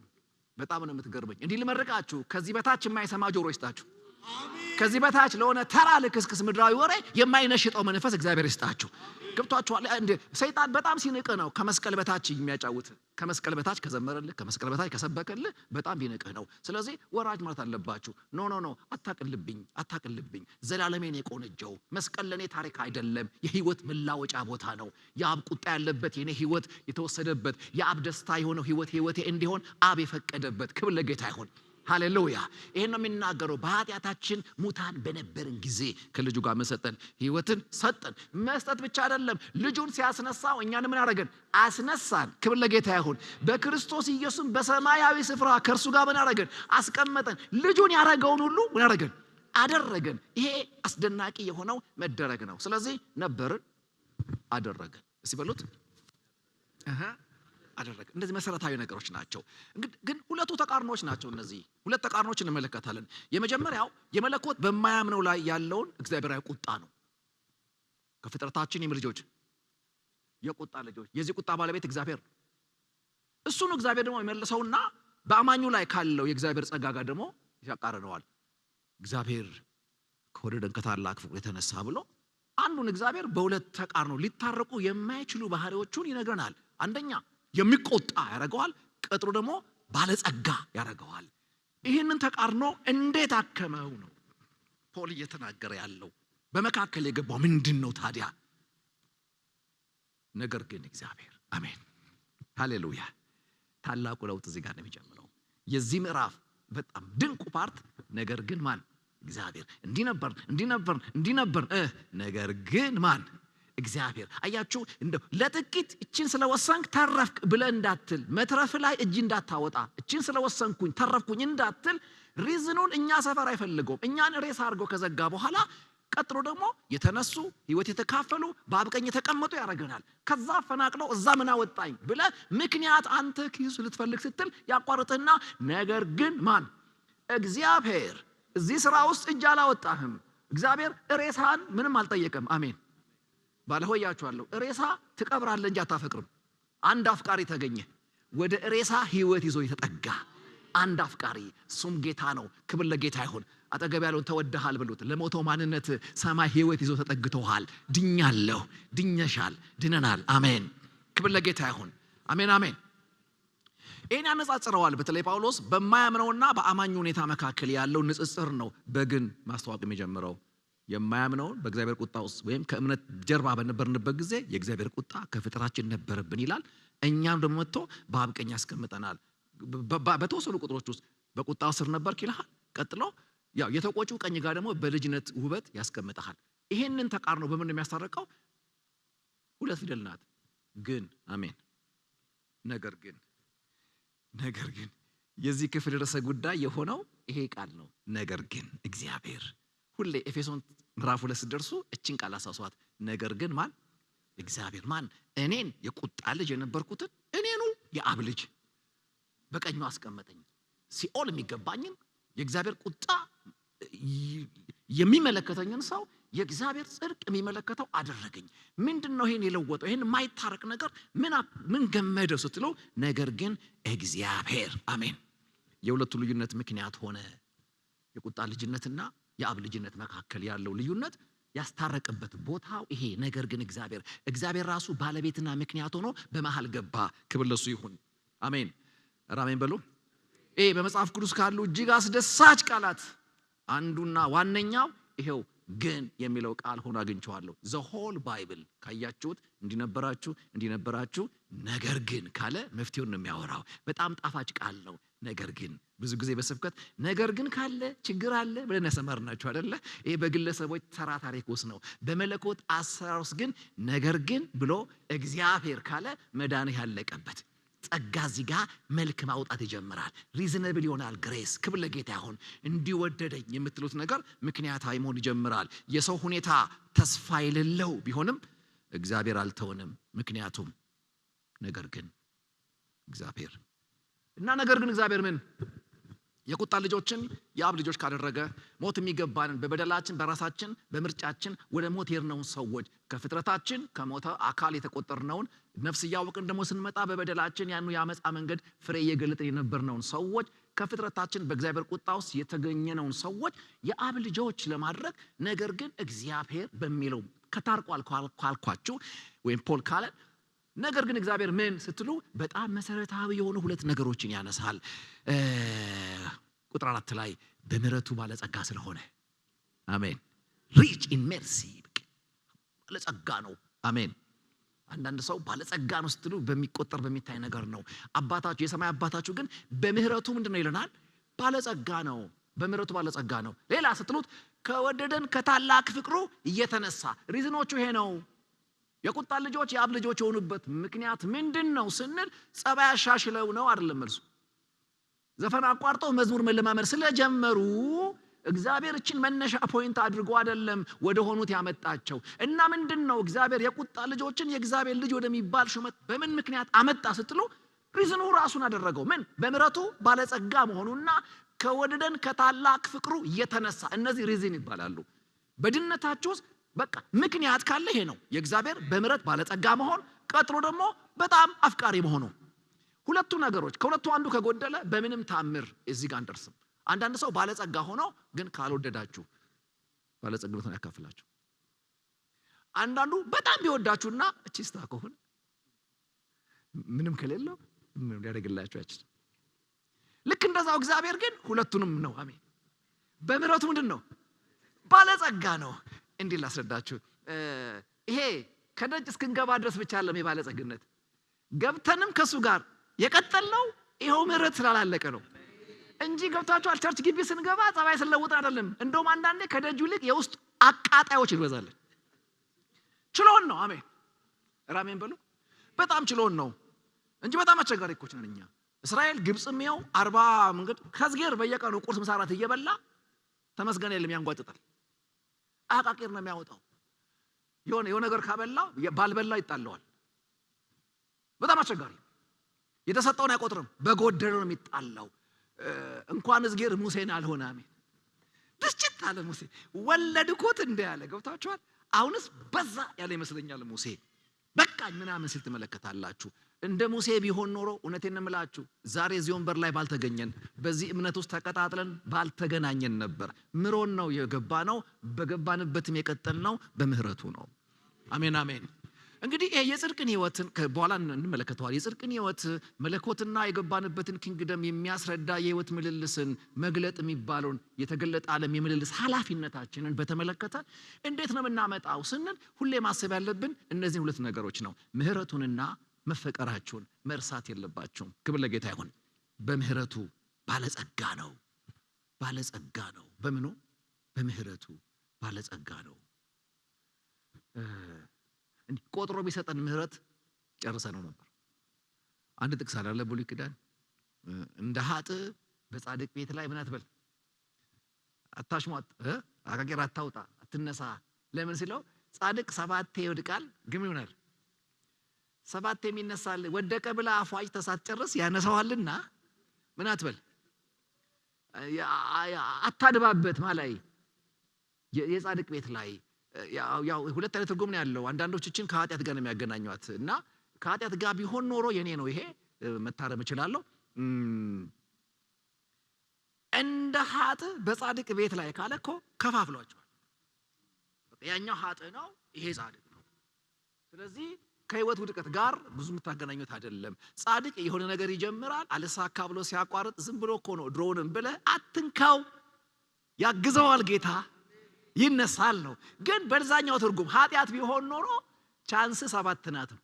በጣም ነው የምትገርመኝ። እንዲህ ልመርቃችሁ፣ ከዚህ በታች የማይሰማ ጆሮ ይስጣችሁ። ከዚህ በታች ለሆነ ተራ ልክስክስ ምድራዊ ወሬ የማይነሽጠው መንፈስ እግዚአብሔር ይስጣችሁ። ገብቷችኋል? እንዴ ሰይጣን በጣም ሲንቅ ነው ከመስቀል በታች የሚያጫውት። ከመስቀል በታች ከዘመረልህ፣ ከመስቀል በታች ከሰበከልህ በጣም ቢንቅህ ነው። ስለዚህ ወራጅ ማለት አለባችሁ። ኖ አታቅልብኝ፣ አታቅልብኝ። ዘላለሜን የቆነጀው መስቀል ለኔ ታሪክ አይደለም፣ የህይወት መላወጫ ቦታ ነው። የአብ ቁጣ ያለበት የኔ ህይወት የተወሰደበት፣ የአብ ደስታ የሆነው ህይወቴ እንዲሆን አብ የፈቀደበት። ክብር ለጌታ ይሁን። ሃሌሉያ። ይሄን ነው የሚናገረው። በኃጢአታችን ሙታን በነበርን ጊዜ ከልጁ ጋር መሰጠን፣ ህይወትን ሰጠን። መስጠት ብቻ አይደለም፣ ልጁን ሲያስነሳው እኛን ምን አደረገን? አስነሳን። ክብር ለጌታ ይሁን። በክርስቶስ ኢየሱስ በሰማያዊ ስፍራ ከእርሱ ጋር ምን አደረገን? አስቀመጠን። ልጁን ያደረገውን ሁሉ ምን አደረገን? አደረገን። ይሄ አስደናቂ የሆነው መደረግ ነው። ስለዚህ ነበርን፣ አደረገን። እስቲ በሉት አደረገ። እንደዚህ መሰረታዊ ነገሮች ናቸው። ግን ሁለቱ ተቃርኖች ናቸው። እነዚህ ሁለት ተቃርኖች እንመለከታለን። የመጀመሪያው የመለኮት በማያምነው ላይ ያለውን እግዚአብሔራዊ ቁጣ ነው። ከፍጥረታችን ልጆች የቁጣ ልጆች፣ የዚህ ቁጣ ባለቤት እግዚአብሔር። እሱን እግዚአብሔር ደግሞ የመለሰውና በአማኙ ላይ ካለው የእግዚአብሔር ጸጋ ጋር ደግሞ ያቃርነዋል። እግዚአብሔር ከወደደን ከታላቅ ፍቅሩ የተነሳ ብሎ አንዱን እግዚአብሔር በሁለት ተቃርኖ ሊታረቁ የማይችሉ ባህሪዎቹን ይነግረናል። አንደኛ የሚቆጣ ያደርገዋል፣ ቀጥሎ ደግሞ ባለጸጋ ያደርገዋል። ይህንን ተቃርኖ እንዴት አከመው ነው ፖል እየተናገረ ያለው። በመካከል የገባው ምንድን ነው ታዲያ? ነገር ግን እግዚአብሔር። አሜን ሃሌሉያ። ታላቁ ለውጥ እዚህ ጋር ነው የሚጀምረው። የዚህ ምዕራፍ በጣም ድንቁ ፓርት ነገር ግን ማን? እግዚአብሔር። እንዲህ ነበር ነገር ግን ማን? እግዚአብሔር። አያችሁ፣ እንደው ለጥቂት እቺን ስለወሰንክ ተረፍክ ብለህ እንዳትል፣ መትረፍ ላይ እጅ እንዳታወጣ፣ እቺን ስለወሰንኩኝ ተረፍኩኝ እንዳትል። ሪዝኑን እኛ ሰፈር አይፈልገውም። እኛን ሬስ አድርጎ ከዘጋ በኋላ ቀጥሎ ደግሞ የተነሱ ህይወት የተካፈሉ በአብ ቀኝ የተቀመጡ ያደርገናል። ከዛ ፈናቅለው እዛ ምን አወጣኝ ብለህ ምክንያት አንተ ኪሱ ልትፈልግ ስትል ያቋርጥህና ነገር ግን ማን? እግዚአብሔር። እዚህ ስራ ውስጥ እጅ አላወጣህም። እግዚአብሔር ሬሳን ምንም አልጠየቀም። አሜን ባለሆያችኋለሁ። ሬሳ ትቀብራለህ እንጂ አታፈቅርም። አንድ አፍቃሪ ተገኘ፣ ወደ ሬሳ ህይወት ይዞ የተጠጋ አንድ አፍቃሪ፣ እሱም ጌታ ነው። ክብር ለጌታ ይሁን። አጠገብ ያለውን ተወደሃል ብሉት። ለሞተው ማንነት ሰማይ ህይወት ይዞ ተጠግተዋል። ድኛለሁ፣ ድኘሻል፣ ድነናል። አሜን ክብር ለጌታ ይሁን። አሜን አሜን። ይህን ያነጻጽረዋል። በተለይ ጳውሎስ በማያምነውና በአማኝ ሁኔታ መካከል ያለው ንጽጽር ነው በግን ማስተዋወቅ የሚጀምረው። የማያምነውን በእግዚአብሔር ቁጣ ውስጥ ወይም ከእምነት ጀርባ በነበርንበት ጊዜ የእግዚአብሔር ቁጣ ከፍጥራችን ነበረብን ይላል። እኛም ደግሞ መጥቶ በአብ ቀኝ ያስቀምጠናል። በተወሰኑ ቁጥሮች ውስጥ በቁጣው ስር ነበርክ ይልሃል። ቀጥሎ ያው የተቆጪው ቀኝ ጋር ደግሞ በልጅነት ውበት ያስቀምጣል። ይሄንን ተቃርኖ በምን ነው የሚያስታርቀው? ሁለት ፊደል ናት ግን። አሜን። ነገር ግን የዚህ ክፍል ርዕሰ ጉዳይ የሆነው ይሄ ቃል ነው። ነገር ግን እግዚአብሔር። ሁሌ ኤፌሶን ምዕራፍ 2 ሲደርሱ እቺን ቃል አሳሷት። ነገር ግን ማን? እግዚአብሔር። ማን? እኔን የቁጣ ልጅ የነበርኩትን እኔኑ የአብ ልጅ በቀኙ አስቀመጠኝ። ሲኦል የሚገባኝን የእግዚአብሔር ቁጣ የሚመለከተኝን ሰው የእግዚአብሔር ጽድቅ የሚመለከተው አደረገኝ። ምንድነው ይሄን የለወጠው? ይሄን የማይታረቅ ነገር ምን ገመደው ስትለው፣ ነገር ግን እግዚአብሔር አሜን የሁለቱ ልዩነት ምክንያት ሆነ። የቁጣ ልጅነትና የአብ ልጅነት መካከል ያለው ልዩነት ያስታረቀበት ቦታው ይሄ። ነገር ግን እግዚአብሔር ራሱ ባለቤትና ምክንያት ሆኖ በመሃል ገባ። ክብር ለሱ ይሁን። አሜን አሜን በሉ። ይሄ በመጽሐፍ ቅዱስ ካሉ እጅግ አስደሳች ቃላት አንዱና ዋነኛው ይሄው ግን የሚለው ቃል ሆኖ አግኝቼዋለሁ። ዘ ሆል ባይብል ካያችሁት እንዲነበራችሁ ነገር ግን ካለ መፍትሄውን ነው የሚያወራው። በጣም ጣፋጭ ቃል ነው። ነገር ግን ብዙ ጊዜ በስብከት ነገር ግን ካለ ችግር አለ ብለን ያሰማርናችሁ አይደለ? ይሄ በግለሰቦች ተራ ታሪክ ውስጥ ነው። በመለኮት አሰራር ውስጥ ግን ነገር ግን ብሎ እግዚአብሔር ካለ መዳንህ ያለቀበት ጸጋ እዚህ ጋር መልክ ማውጣት ይጀምራል። ሪዝነብል ይሆናል። ግሬስ ክብር ለጌታ ይሁን። እንዲወደደኝ የምትሉት ነገር ምክንያታዊ መሆን ይጀምራል። የሰው ሁኔታ ተስፋ የሌለው ቢሆንም እግዚአብሔር አልተውንም። ምክንያቱም ነገር ግን እግዚአብሔር ምን የቁጣ ልጆችን የአብ ልጆች ካደረገ ሞት የሚገባንን በበደላችን በራሳችን በምርጫችን ወደ ሞት የርነውን ሰዎች ከፍጥረታችን ከሞተ አካል የተቆጠርነውን ነፍስ እያወቅን ደግሞ ስንመጣ በበደላችን ያኑ ያመጻ መንገድ ፍሬ እየገለጥን የነበርነውን ሰዎች ከፍጥረታችን በእግዚአብሔር ቁጣ ውስጥ የተገኘነውን ሰዎች የአብ ልጆች ለማድረግ ነገር ግን እግዚአብሔር በሚለው ከታርቋል ካልኳችሁ ወይም ፖል ካለ ነገር ግን እግዚአብሔር ምን ስትሉ በጣም መሰረታዊ የሆኑ ሁለት ነገሮችን ያነሳል። ቁጥር 4 ላይ በምህረቱ ባለጸጋ ስለሆነ አሜን። ሪች ኢን ሜርሲ ባለጸጋ ነው። አሜን። አንዳንድ ሰው ባለጸጋ ነው ስትሉ በሚቆጠር በሚታይ ነገር ነው። አባታችሁ የሰማይ አባታችሁ ግን በምህረቱ ምንድነው ይለናል? ባለጸጋ ነው። በምህረቱ ባለጸጋ ነው። ሌላ ስትሉት ከወደደን ከታላቅ ፍቅሩ እየተነሳ ሪዝኖቹ ይሄ ነው። የቁጣ ልጆች የአብ ልጆች የሆኑበት ምክንያት ምንድነው ስንል ጸባይ አሻሽለው ነው አይደለም መልሱ። ዘፈን አቋርጠው መዝሙር መለማመድ ስለጀመሩ እግዚአብሔር እቺን መነሻ ፖይንት አድርጎ አይደለም ወደ ሆኑት ያመጣቸው። እና ምንድነው እግዚአብሔር የቁጣ ልጆችን የእግዚአብሔር ልጅ ወደሚባል ሹመት በምን ምክንያት አመጣ ስትሉ ሪዝኑ ራሱን አደረገው። ምን በምህረቱ ባለጸጋ መሆኑና ከወደደን ከታላቅ ፍቅሩ የተነሳ እነዚህ ሪዝን ይባላሉ። በድነታችሁ ውስጥ በቃ ምክንያት ካለ ይሄ ነው የእግዚአብሔር በምህረት ባለጸጋ መሆን። ቀጥሎ ደግሞ በጣም አፍቃሪ መሆኑ። ሁለቱ ነገሮች ከሁለቱ አንዱ ከጎደለ በምንም ታምር እዚህ ጋር አንደርስም። አንዳንድ ሰው ባለጸጋ ሆኖ ግን ካልወደዳችሁ ባለጸግነቱን ያካፍላችሁ። አንዳንዱ በጣም ቢወዳችሁና እቺስታ ከሆነ ምንም ከሌለው ምንም ሊያደርግላችሁ አይችልም። ልክ እንደዛው እግዚአብሔር ግን ሁለቱንም ነው። አሜን። በምህረቱ ምንድነው ባለጸጋ ነው። እንዲህ ላስረዳችሁ። ይሄ ከደጅ እስክንገባ ድረስ ብቻ አይደለም የባለጸግነት ገብተንም ከሱ ጋር የቀጠልነው ይሄው ምህረት ስላላለቀ ነው እንጂ ገብታችኋል። ቸርች ግቢ ስንገባ ጸባይ ስለለውጥ አይደለም። እንደውም አንዳንዴ ከደጁ ይልቅ የውስጥ አቃጣዮች ይበዛልን። ችሎን ነው። አሜን ራሜን በሉ። በጣም ችሎን ነው እንጂ በጣም አስቸጋሪ እኮ ነን እኛ። እስራኤል ግብጽም ይኸው 40 መንገድ ከዝጌር በየቀኑ ቁርስ ምሳ ራት እየበላ ተመስገን የለም ያንጓጥጣል። አቃቂር ነው የሚያወጣው። የሆነ ነገር ካበላው ባልበላው ይጣለዋል። በጣም አስቸጋሪ። የተሰጠውን አይቆጥርም፣ በጎደለው ነው የሚጣላው። እንኳን ዝጌር ሙሴን አልሆነ። አሜን ብስጭት አለ ሙሴ። ወለድኩት እንደ ያለ ገብታችኋል። አሁንስ በዛ ያለ ይመስለኛል ሙሴ። በቃኝ ምናምን ሲል ትመለከታላችሁ። እንደ ሙሴ ቢሆን ኖሮ እውነቴን እምላችሁ ዛሬ እዚህ ወንበር ላይ ባልተገኘን፣ በዚህ እምነት ውስጥ ተቀጣጥለን ባልተገናኘን ነበር። ምሮን ነው የገባነው፣ በገባንበትም የቀጠልነው በምህረቱ ነው። አሜን አሜን። እንግዲህ ይሄ የጽድቅን ህይወትን በኋላ እንመለከተዋል። የጽድቅን ህይወት መለኮትና የገባንበትን ኪንግደም የሚያስረዳ የህይወት ምልልስን መግለጥ የሚባለውን የተገለጠ ዓለም የምልልስ ኃላፊነታችንን በተመለከተ እንዴት ነው የምናመጣው ስንል ሁሌ ማሰብ ያለብን እነዚህ ሁለት ነገሮች ነው። ምህረቱንና መፈቀራችሁን መርሳት የለባችሁም። ክብር ለጌታ ይሁን። በምህረቱ ባለጸጋ ነው። ባለጸጋ ነው። በምኑ? በምህረቱ ባለጸጋ ነው። ቆጥሮ ቢሰጠን ምህረት ጨርሰነው ነበር። አንድ ጥቅስ አለ ብሉይ ኪዳን እንደ ኃጥእ በጻድቅ ቤት ላይ ምን አትበል፣ አታሽሟጥ፣ አቃቂር አታውጣ፣ አትነሳ። ለምን ሲለው ጻድቅ 7 ይወድቃል ግን ይሆናል 7 የሚነሳል። ወደቀ ብላ አፏጭ ተሳትጨርስ ያነሳዋልና ምን አትበል። አታድባበት ማላይ የጻድቅ ቤት ላይ ያው ሁለት አይነት ትርጉም ነው ያለው። አንዳንዶች እችን ከኃጢአት ጋር ነው የሚያገናኙት እና ከኃጢአት ጋር ቢሆን ኖሮ የኔ ነው ይሄ መታረም እችላለሁ። እንደ ኃጥ በጻድቅ ቤት ላይ ካለ እኮ ከፋፍሏቸዋል። ያኛው ኃጥ ነው፣ ይሄ ጻድቅ ነው። ስለዚህ ከህይወት ውድቀት ጋር ብዙ የምታገናኙት አይደለም። ጻድቅ የሆነ ነገር ይጀምራል፣ አልሳካ ብሎ ሲያቋርጥ ዝም ብሎ እኮ ነው ድሮውንም ብለህ አትንካው፣ ያግዘዋል ጌታ ይነሳል ነው። ግን በዛኛው ትርጉም ኃጢአት ቢሆን ኖሮ ቻንስ 7 ናት ነው።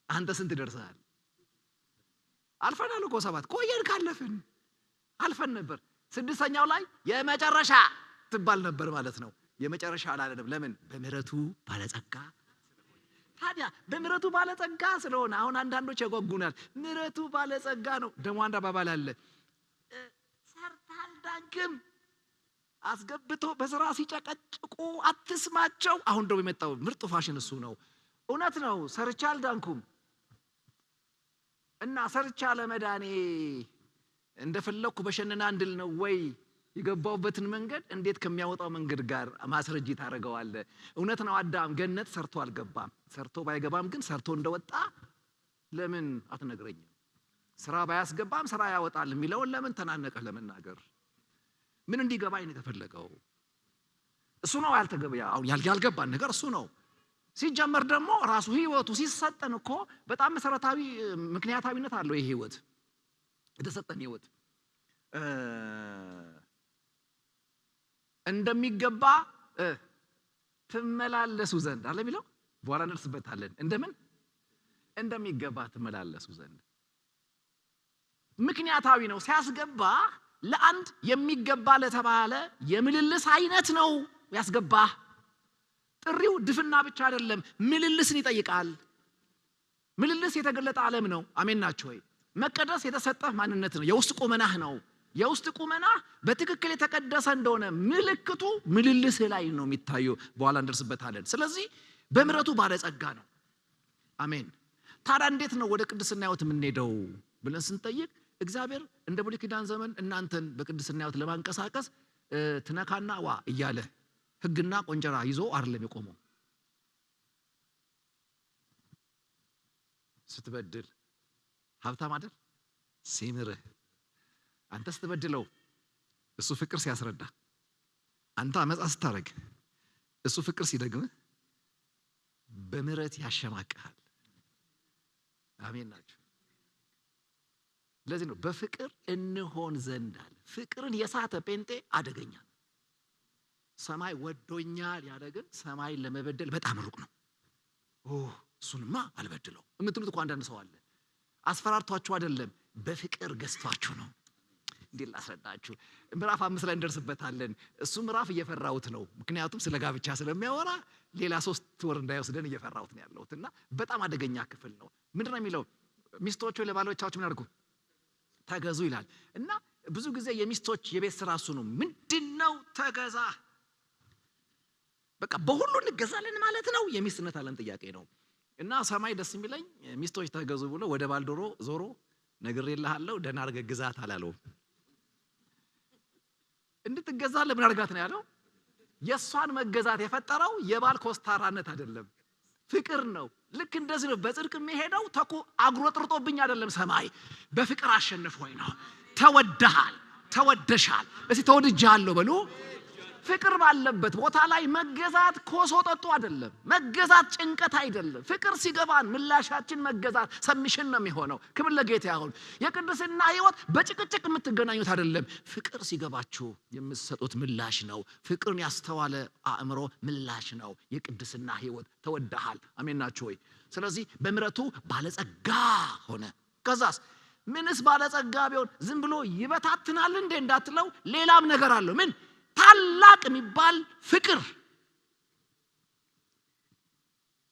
አንተ ስንት ደርሰሃል? አልፈናል እኮ 7 ቆየን ካለፍን አልፈን ነበር። 6ኛው ላይ የመጨረሻ ትባል ነበር ማለት ነው። የመጨረሻ አላለንም። ለምን? በምህረቱ ባለጸጋ። ታዲያ በምህረቱ ባለጸጋ ስለሆነ አሁን አንዳንዶች ያጓጉናል። ምህረቱ ባለጸጋ ነው። ደሞ አንድ አባባል አለ፣ ሰርታል ዳንክም አስገብቶ በስራ ሲጨቀጭቁ አትስማቸው። አሁን ደግሞ የመጣው ምርጥ ፋሽን እሱ ነው። እውነት ነው፣ ሰርቻል ዳንኩም እና ሰርቻ ለመዳኔ እንደፈለኩ በሸነና እንድል ነው ወይ የገባውበትን መንገድ እንዴት ከሚያወጣው መንገድ ጋር ማስረጃ ታረጋዋለ? እውነት ነው። አዳም ገነት ሰርቶ አልገባም። ሰርቶ ባይገባም ግን ሰርቶ እንደወጣ ለምን አትነግረኝም? ስራ ባያስገባም ስራ ያወጣል የሚለውን ለምን ተናነቀህ ለመናገር? ምን እንዲገባኝ ነው የተፈለገው? እሱ ነው ያልገባን ነገር እሱ ነው። ሲጀመር ደግሞ ራሱ ህይወቱ ሲሰጠን እኮ በጣም መሰረታዊ ምክንያታዊነት አለው። ይሄ ህይወት የተሰጠን ህይወት እንደሚገባ ትመላለሱ ዘንድ አለ የሚለው በኋላ እንደርስበታለን። እንደምን እንደሚገባ ትመላለሱ ዘንድ ምክንያታዊ ነው። ሲያስገባ ለአንድ የሚገባ ለተባለ የምልልስ አይነት ነው ያስገባ። ጥሪው ድፍና ብቻ አይደለም፣ ምልልስን ይጠይቃል። ምልልስ የተገለጠ ዓለም ነው። አሜን ናችሁ ወይ? መቀደስ የተሰጠህ ማንነት ነው። የውስጥ ቁመናህ ነው። የውስጥ ቁመናህ በትክክል የተቀደሰ እንደሆነ ምልክቱ ምልልስ ላይ ነው የሚታየው። በኋላ እንደርስበታለን። ስለዚህ በምህረቱ ባለጸጋ ነው። አሜን። ታዲያ እንዴት ነው ወደ ቅድስና ሕይወት የምንሄደው ብለን ስንጠይቅ እግዚአብሔር እንደ ብሉይ ኪዳን ዘመን እናንተን በቅድስና ሕይወት ለማንቀሳቀስ ትነካና ዋ እያለ ህግና ቆንጀራ ይዞ አይደለም የቆመው። ስትበድል ሀብታም አይደል ሲምርህ፣ አንተ ስትበድለው እሱ ፍቅር ሲያስረዳ፣ አንተ አመጻ ስታረግ እሱ ፍቅር ሲደግምህ በምህረት ያሸማቅሃል። አሜን ናችሁ። ለዚህ ነው በፍቅር እንሆን ዘንድ አለ። ፍቅርን የሳተ ጴንጤ አደገኛ። ሰማይ ወዶኛል ያለ ግን ሰማይን ለመበደል በጣም ሩቅ ነው። እሱንማ አልበድለው የምትሉት እኮ አንዳንድ ሰው አለ። አስፈራርቷችሁ አይደለም፣ በፍቅር ገዝቷችሁ ነው። እንዴት ላስረዳችሁ? ምዕራፍ 5 ላይ እንደርስበታለን። እሱ ምዕራፍ እየፈራሁት ነው፣ ምክንያቱም ስለ ጋብቻ ስለሚያወራ ሌላ 3 ወር እንዳይወስደን እየፈራሁት ነው ያለሁትና በጣም አደገኛ ክፍል ነው። ምንድነው የሚለው? ሚስቶች ለባሎቻቸው ምን አድርጉ? ተገዙ ይላል። እና ብዙ ጊዜ የሚስቶች የቤት ስራ እሱ ነው። ምንድነው? ተገዛ። በቃ በሁሉ እንገዛለን ማለት ነው። የሚስትነት አለን ጥያቄ ነው። እና ሰማይ ደስ የሚለኝ ሚስቶች ተገዙ ብሎ ወደ ባልዶሮ ዞሮ ነግሬልሃለሁ ደህና አድርገህ ግዛት አላለው። እንድትገዛለህ ምን አድርጋት ነው ያለው? የሷን መገዛት የፈጠረው የባል ኮስታራነት አይደለም፣ ፍቅር ነው። ልክ እንደዚህ ነው በጽድቅ የሚሄደው። አጉረጥርጦብኝ አይደለም። ሰማይ በፍቅር አሸንፎኝ ነው። ተወደሃል፣ ተወደሻል። እስቲ ተወድጃለሁ በሉ። ፍቅር ባለበት ቦታ ላይ መገዛት ኮሶ ጠጡ አይደለም። መገዛት ጭንቀት አይደለም። ፍቅር ሲገባን ምላሻችን መገዛት ሰሚሽን ነው የሚሆነው። ክብር ለጌታ ይሁን። የቅድስና ሕይወት በጭቅጭቅ የምትገናኙት አይደለም። ፍቅር ሲገባችሁ የምትሰጡት ምላሽ ነው። ፍቅርን ያስተዋለ አእምሮ ምላሽ ነው የቅድስና ሕይወት። ተወደሃል። አሜን ናችሁ ወይ? ስለዚህ በምህረቱ ባለጸጋ ሆነ። ከዛስ ምንስ ባለጸጋ ቢሆን ዝም ብሎ ይበታትናል እንዴ እንዳትለው፣ ሌላም ነገር አለው። ምን? ታላቅ የሚባል ፍቅር።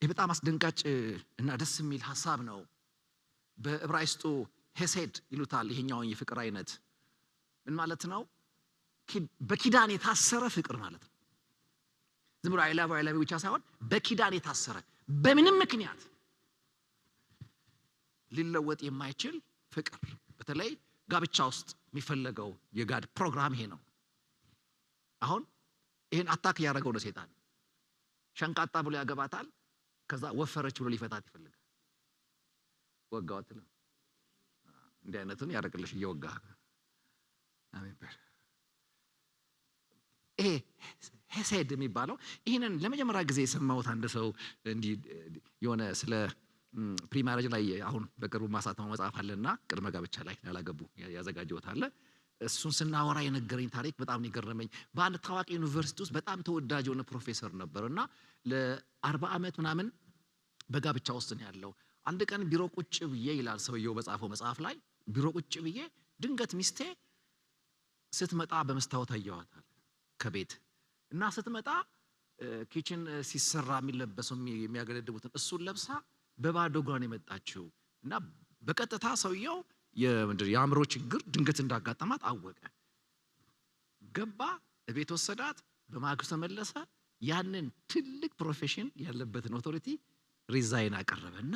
ይህ በጣም አስደንጋጭ እና ደስ የሚል ሐሳብ ነው። በዕብራይስጡ ሄሴድ ይሉታል ይሄኛውን የፍቅር አይነት። ምን ማለት ነው? በኪዳን የታሰረ ፍቅር ማለት ነው። ዝም ብሎ አይላባዊ ብቻ ሳይሆን በኪዳን የታሰረ በምንም ምክንያት ሊለወጥ የማይችል ፍቅር። በተለይ ጋብቻ ውስጥ የሚፈልገው የጋድ ፕሮግራም ይሄ ነው። አሁን ይሄን አታክ ያደረገው ነው ሰይጣን። ሸንቃጣ ብሎ ያገባታል። ከዛ ወፈረች ብሎ ሊፈታት ይፈልጋል። ወጋውት ነው እንዲህ አይነቱን ያደርግልሽ እየወጋ አሜን። ይሄ ሄሴድ የሚባለው ይሄንን ለመጀመሪያ ጊዜ የሰማሁት አንድ ሰው እንዲህ የሆነ ስለ ፕሪማሪጅ ላይ አሁን በቅርቡ ማሳተመው መጽሐፍ አለና ቅድመ ጋብቻ ላይ ያላገቡ ያዘጋጀውት አለ። እሱን ስናወራ የነገረኝ ታሪክ በጣም ነው የገረመኝ። በአንድ ታዋቂ ዩኒቨርሲቲ ውስጥ በጣም ተወዳጅ የሆነ ፕሮፌሰር ነበርና ለ40 ዓመት ምናምን በጋብቻ ውስጥ ነው ያለው። አንድ ቀን ቢሮ ቁጭ ብዬ ይላል ሰውየው በጻፈው መጽሐፍ ላይ፣ ቢሮ ቁጭ ብዬ ድንገት ሚስቴ ስትመጣ በመስታወት አየዋታል ከቤት እና ስትመጣ ኪችን ሲሰራ የሚለበሰው የሚያገለድቡትን እሱን ለብሳ በባዶ እግሯን የመጣችው እና በቀጥታ ሰውየው የአእምሮ ችግር ድንገት እንዳጋጠማት አወቀ። ገባ፣ ቤት ወሰዳት፣ በማግስቱ ተመለሰ። ያንን ትልቅ ፕሮፌሽን ያለበትን ኦቶሪቲ ሪዛይን አቀረበና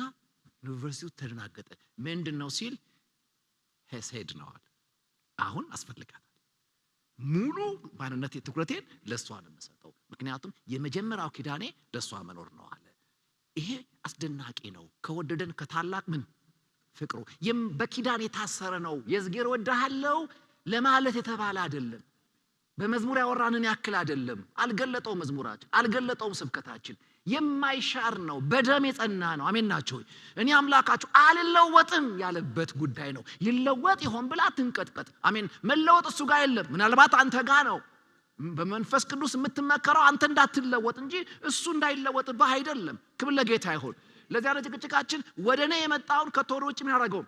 ዩኒቨርሲቲው ተደናገጠ። ምንድነው ሲል ሄሴድ ነው አለ። አሁን አስፈልጋታል። ሙሉ ማንነቴ ትኩረቴን ለሷ ነው የምሰጠው፣ ምክንያቱም የመጀመሪያው ኪዳኔ ለሷ መኖር ነው አለ። ይሄ አስደናቂ ነው። ከወደደን ከታላቅ ምን ፍቅሩ በኪዳን የታሰረ ነው። የዝጌር ወዳሃለው ለማለት የተባለ አይደለም። በመዝሙር ያወራንን ያክል አይደለም። አልገለጠው መዝሙራችን፣ አልገለጠውም ስብከታችን። የማይሻር ነው፣ በደም የጸና ነው። አሜን ናችሁ። እኔ አምላካችሁ አልለወጥም ያለበት ጉዳይ ነው። ይለወጥ ይሆን ብላ ትንቀጥቀጥ። አሜን። መለወጥ እሱ ጋር የለም፣ ምናልባት አንተ ጋር ነው። በመንፈስ ቅዱስ የምትመከረው አንተ እንዳትለወጥ እንጂ እሱ እንዳይለወጥብህ አይደለም። ክብር ለጌታ ይሁን። ለዚያ ለጭቅጭቃችን ወደኔ የመጣውን ከቶር ውጭ ምን ያደርገው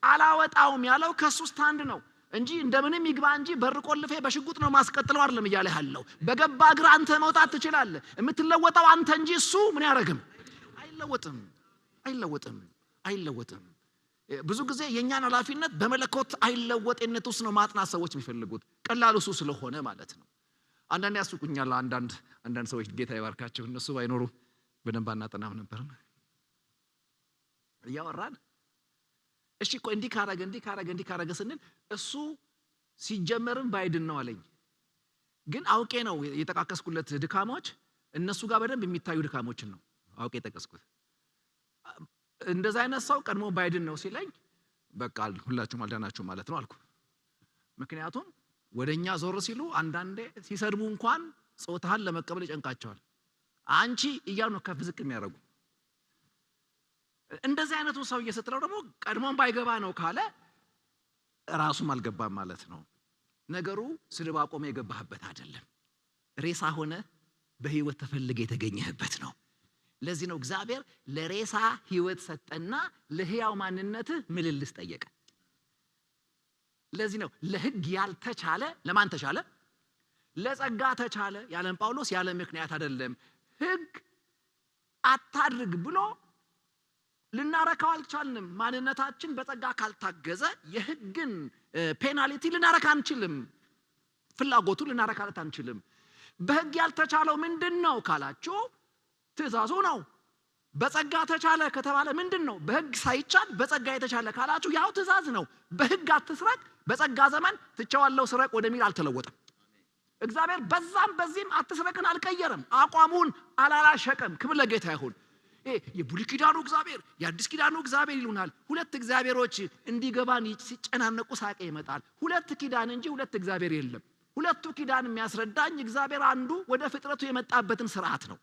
አላወጣውም ያለው ከሱ ስታንድ ነው እንጂ እንደምንም ይግባ እንጂ በር ቆልፌ በሽጉጥ ነው ማስቀጥለው አይደለም እያለ ያለው። በገባ እግር አንተ መውጣት ትችላለህ። የምትለወጠው አንተ እንጂ እሱ ምን ያደርግም አይለወጥም፣ አይለወጥም፣ አይለወጥም። ብዙ ጊዜ የኛን ኃላፊነት በመለኮት አይለወጥነት ውስጥ ነው ማጥናት ሰዎች የሚፈልጉት፣ ቀላሉ እሱ ስለሆነ ማለት ነው። አንዳንድ ያስቁኛል። አንዳንድ ሰዎች ጌታ ይባርካቸው፣ እነሱ ባይኖሩ በደንብ አናጠናም ነበር። እያወራን እሺ እኮ እንዲህ ካረገ ስንል እሱ ሲጀመርም ባይድን ነው አለኝ። ግን አውቄ ነው የጠቃቀስኩለት ድካሞች እነሱ ጋር በደንብ የሚታዩ ድካሞችን ነው አውቄ የጠቀስኩት። እንደዛ አይነት ሰው ቀድሞ ባይድን ነው ሲለኝ በቃ ሁላችሁም አልዳናችሁ ማለት ነው አልኩ። ምክንያቱም ወደኛ ዞር ሲሉ አንዳንዴ ሲሰድቡ እንኳን ጾታን ለመቀበል ይጨንቃቸዋል። አንቺ እያሉ ነው ከፍ ዝቅ የሚያደርጉ። እንደዚህ አይነቱ ሰው እየሰጠለው ደግሞ ቀድሞም ባይገባ ነው ካለ ራሱም አልገባም ማለት ነው። ነገሩ ስድብ አቆመ የገባህበት አይደለም። ሬሳ ሆነ በህይወት ተፈልገ የተገኘህበት ነው። ለዚህ ነው እግዚአብሔር ለሬሳ ህይወት ሰጠና ለህያው ማንነትህ ምልልስ ጠየቀ። ለዚህ ነው ለህግ ያልተቻለ ለማን ተቻለ? ለጸጋ ተቻለ። ያለም ጳውሎስ ያለ ምክንያት አይደለም። ህግ አታድርግ ብሎ ልናረካው አልቻልንም። ማንነታችን በጸጋ ካልታገዘ የህግን ፔናልቲ ልናረካ አንችልም። ፍላጎቱ ልናረካለት አንችልም። በህግ ያልተቻለው ምንድነው ካላችሁ ትእዛዙ ነው። በጸጋ ተቻለ ከተባለ ምንድነው? በህግ ሳይቻል በጸጋ የተቻለ ካላችሁ ያው ትእዛዝ ነው። በህግ አትስረቅ፣ በጸጋ ዘመን ትቼዋለሁ ስረቅ ወደሚል አልተለወጠም። እግዚአብሔር በዛም በዚህም አትስረቅን አልቀየረም። አቋሙን አላላሸቀም። ክብር ለጌታ ይሁን። የብሉይ ኪዳኑ እግዚአብሔር የአዲስ ኪዳኑ እግዚአብሔር ይሉናል። ሁለት እግዚአብሔሮች እንዲገባን ሲጨናነቁ ሳቄ ይመጣል። ሁለት ኪዳን እንጂ ሁለት እግዚአብሔር የለም። ሁለቱ ኪዳን የሚያስረዳኝ እግዚአብሔር አንዱ ወደ ፍጥረቱ የመጣበትን ስርዓት ነው።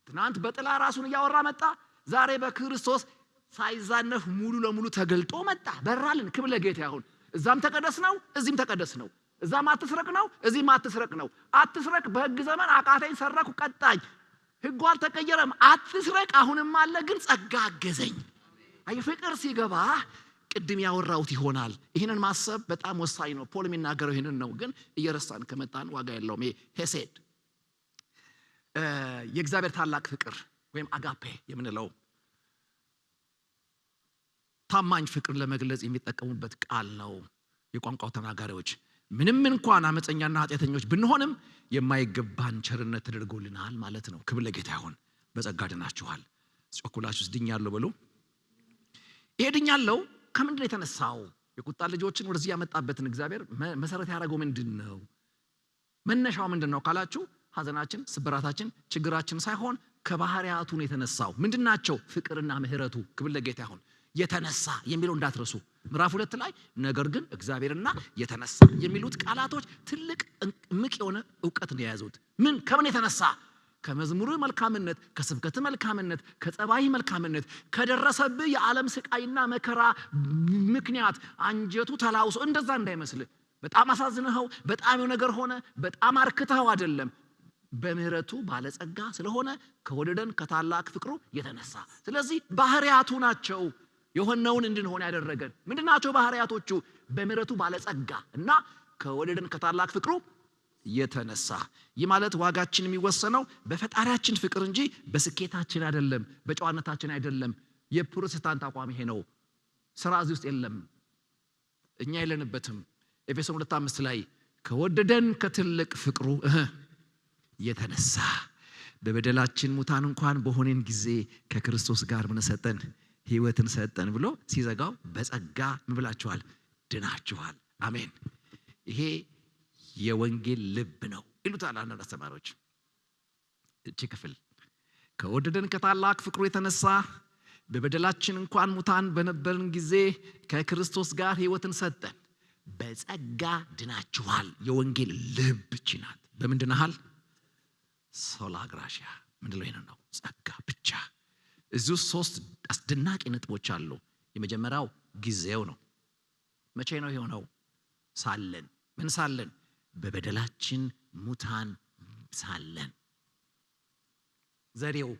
ትናንት በጥላ ራሱን እያወራ መጣ። ዛሬ በክርስቶስ ሳይዛነፍ ሙሉ ለሙሉ ተገልጦ መጣ፣ በራልን። ክብር ለጌታ ይሁን። እዛም ተቀደስ ነው፣ እዚህም ተቀደስ ነው። እዛም አትስረቅ ነው፣ እዚህም አትስረቅ ነው። አትስረቅ በህግ ዘመን አቃተኝ፣ ሰረኩ፣ ቀጣኝ። ህጉ አልተቀየረም። አትስረቅ አሁንም አለ፣ ግን ጸጋ አገዘኝ። አይ ፍቅር ሲገባ ቅድም ያወራውት ይሆናል። ይሄንን ማሰብ በጣም ወሳኝ ነው። ፖል የሚናገረው ይሄንን ነው። ግን እየረሳን ከመጣን ዋጋ የለውም። ሄሴድ የእግዚአብሔር ታላቅ ፍቅር ወይም አጋፔ የምንለው ታማኝ ፍቅር ለመግለጽ የሚጠቀሙበት ቃል ነው የቋንቋው ተናጋሪዎች። ምንም እንኳን አመፀኛና ኃጢአተኞች ብንሆንም የማይገባን ቸርነት ተደርጎልናል ማለት ነው። ክብር ለጌታ ይሁን። በጸጋ ድናችኋል። ጾኩላችሁስ ድኛለሁ በሉ። ይሄ ድኛለሁ ከምንድን ነው የተነሳው የቁጣ ልጆችን ወደዚህ ያመጣበትን እግዚአብሔር መሰረት ያደረገው ምንድነው? መነሻው ምንድነው ካላችሁ ሐዘናችን፣ ስብራታችን፣ ችግራችን ሳይሆን ከባህሪያቱ ነው የተነሳው። ምንድናቸው? ፍቅርና ምህረቱ። ክብር ለጌታ ይሁን። የተነሳ የሚለው እንዳትረሱ። ምዕራፍ 2 ላይ ነገር ግን እግዚአብሔርና የተነሳ የሚሉት ቃላቶች ትልቅ ምቅ የሆነ ዕውቀት ነው የያዙት። ምን ከምን የተነሳ? ከመዝሙሩ መልካምነት፣ ከስብከት መልካምነት፣ ከጸባይ መልካምነት፣ ከደረሰብህ የዓለም ስቃይና መከራ ምክንያት አንጀቱ ተላውሶ እንደዛ እንዳይመስል በጣም አሳዝነኸው በጣም ነገር ሆነ በጣም አርክተኸው አይደለም። በምህረቱ ባለጸጋ ስለሆነ ከወደደን ከታላቅ ፍቅሩ የተነሳ። ስለዚህ ባህሪያቱ ናቸው የሆነውን እንድንሆን ያደረገን። ምንድናቸው ባህሪያቶቹ? በምህረቱ ባለጸጋ እና ከወደደን ከታላቅ ፍቅሩ የተነሳ። ይህ ማለት ዋጋችን የሚወሰነው በፈጣሪያችን ፍቅር እንጂ በስኬታችን አይደለም፣ በጨዋነታችን አይደለም። የፕሮቴስታንት አቋም ይሄ ነው። ስራ እዚህ ውስጥ የለም፣ እኛ የለንበትም። ኤፌሶን 2:5 ላይ ከወደደን ከትልቅ ፍቅሩ የተነሳ በበደላችን ሙታን እንኳን በሆነን ጊዜ ከክርስቶስ ጋር ምን ሰጠን? ሕይወትን ሰጠን ብሎ ሲዘጋው በጸጋ ምን ብላችኋል? ድናችኋል። አሜን። ይሄ የወንጌል ልብ ነው ይሉታል አንዳንድ አስተማሪዎች። እቺ ክፍል ከወደደን ከታላቅ ፍቅሩ የተነሳ በበደላችን እንኳን ሙታን በነበርን ጊዜ ከክርስቶስ ጋር ሕይወትን ሰጠን፣ በጸጋ ድናችኋል። የወንጌል ልብ እቺ ናት። በምን ድነሃል? ሶላ ግራሺያ ምንድነው? ነው ጸጋ ብቻ። እዚሁ 3 አስደናቂ ነጥቦች አሉ። የመጀመሪያው ጊዜው ነው። መቼ ነው የሆነው? ሳለን። ምን ሳለን? በበደላችን ሙታን ሳለን። ዘዴው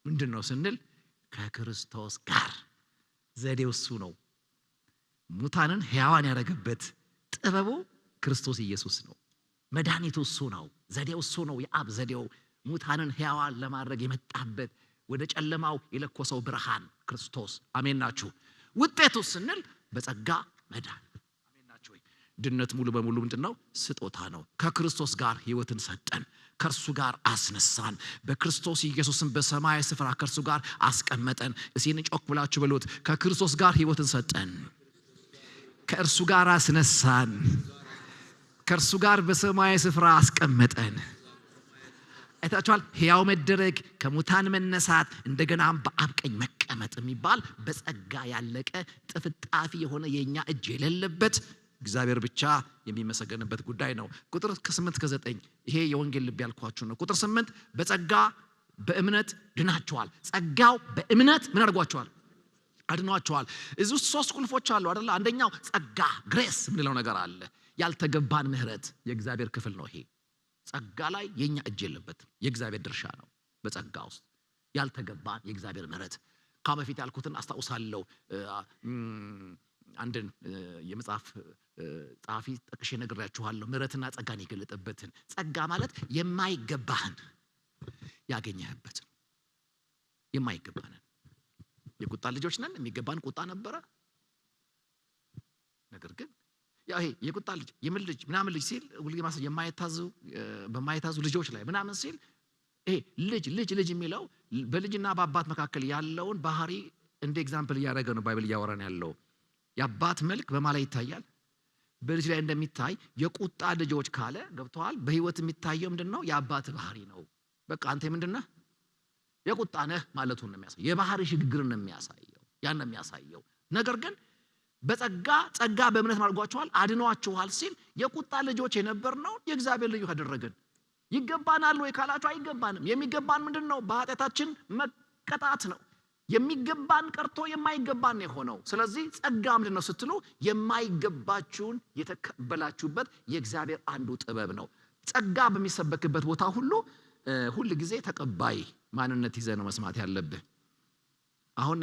ምንድነው ስንል ከክርስቶስ ጋር። ዘዴው እሱ ነው። ሙታንን ሕያዋን ያደረገበት ጥበቡ ክርስቶስ ኢየሱስ ነው። መድኃኒቱ እሱ ነው። ዘዴው እሱ ነው። የአብ ዘዴው ሙታንን ሕያዋን ለማድረግ የመጣበት ወደ ጨለማው የለኮሰው ብርሃን ክርስቶስ። አሜን ናችሁ? ውጤቱ ስንል በጸጋ መዳን። አሜን ናችሁ? ድነት ሙሉ በሙሉ ምንድነው? ስጦታ ነው። ከክርስቶስ ጋር ሕይወትን ሰጠን፣ ከእርሱ ጋር አስነሳን፣ በክርስቶስ ኢየሱስን በሰማያዊ ስፍራ ከእርሱ ጋር አስቀመጠን። እስኪ ጮክ ብላችሁ በሉት። ከክርስቶስ ጋር ሕይወትን ሰጠን፣ ከእርሱ ጋር አስነሳን፣ ከእርሱ ጋር በሰማያዊ ስፍራ አስቀመጠን። አይታችኋል? ሕያው መደረግ፣ ከሙታን መነሳት፣ እንደገናም በአብ ቀኝ መቀመጥ የሚባል በጸጋ ያለቀ ጥፍጣፊ የሆነ የኛ እጅ የሌለበት እግዚአብሔር ብቻ የሚመሰገንበት ጉዳይ ነው። ቁጥር 8 እስከ 9 ይሄ የወንጌል ልብ ያልኳችሁ ነው። ቁጥር 8 በጸጋ በእምነት ድናችኋል። ጸጋው በእምነት ምን አድርጓችኋል? አድኗችኋል። እዚህ ውስጥ 3 ቁልፎች አሉ አይደል? አንደኛው ጸጋ ግሬስ የምንለው ነገር አለ። ያልተገባን ምህረት የእግዚአብሔር ክፍል ነው። ይሄ ጸጋ ላይ የኛ እጅ የለበትም፣ የእግዚአብሔር ድርሻ ነው። በጸጋ ውስጥ ያልተገባን የእግዚአብሔር ምህረት ከበፊት ያልኩትን አስታውሳለሁ። አንድን የመጽሐፍ ጸሐፊ ጠቅሼ ነግሬያችኋለሁ። ምህረትና ጸጋን የገለጠበትን። ጸጋ ማለት የማይገባህን ያገኘህበት ነው። የማይገባህን የቁጣ ልጆች ነን፣ የሚገባን ቁጣ ነበረ። ነገር ግን ያው ይሄ የቁጣ ልጅ የምን ልጅ ምናምን ልጅ ሲል ሁልጊዜ የማይታዙ በማይታዙ ልጆች ላይ ምናምን ሲል ይሄ ልጅ የሚለው በልጅና በአባት መካከል ያለውን ባህሪ እንደ ኤግዛምፕል እያደረገ ነው ባይብል እያወራን ያለው። የአባት መልክ በማን ላይ ይታያል? በልጅ ላይ እንደሚታይ የቁጣ ልጆች ካለ ገብተዋል። በህይወት የሚታየው ምንድነው? የአባት ባህሪ ነው። በቃ አንተ ምንድነህ? የቁጣ ነህ ማለቱን ነው የሚያሳየው። የባህሪ ሽግግርን ነው የሚያሳየው። ያን ነው የሚያሳየው። ነገር ግን ጸጋ በእምነት ማድረጓቸዋል አድኗቸዋል ሲል የቁጣ ልጆች የነበርነው የእግዚአብሔር ልጅ አደረገን። ይገባናል ወይ ካላችሁ አይገባንም። የሚገባን ምንድነው? በኃጢአታችን መቀጣት ነው። የሚገባን ቀርቶ የማይገባን ነው የሆነው። ስለዚህ ጸጋ ምንድነው ስትሉ የማይገባችሁን የተቀበላችሁበት የእግዚአብሔር አንዱ ጥበብ ነው። ጸጋ በሚሰበክበት ቦታ ሁሉ ጊዜ ተቀባይ ማንነት ይዘህ ነው መስማት ያለብህ። አሁን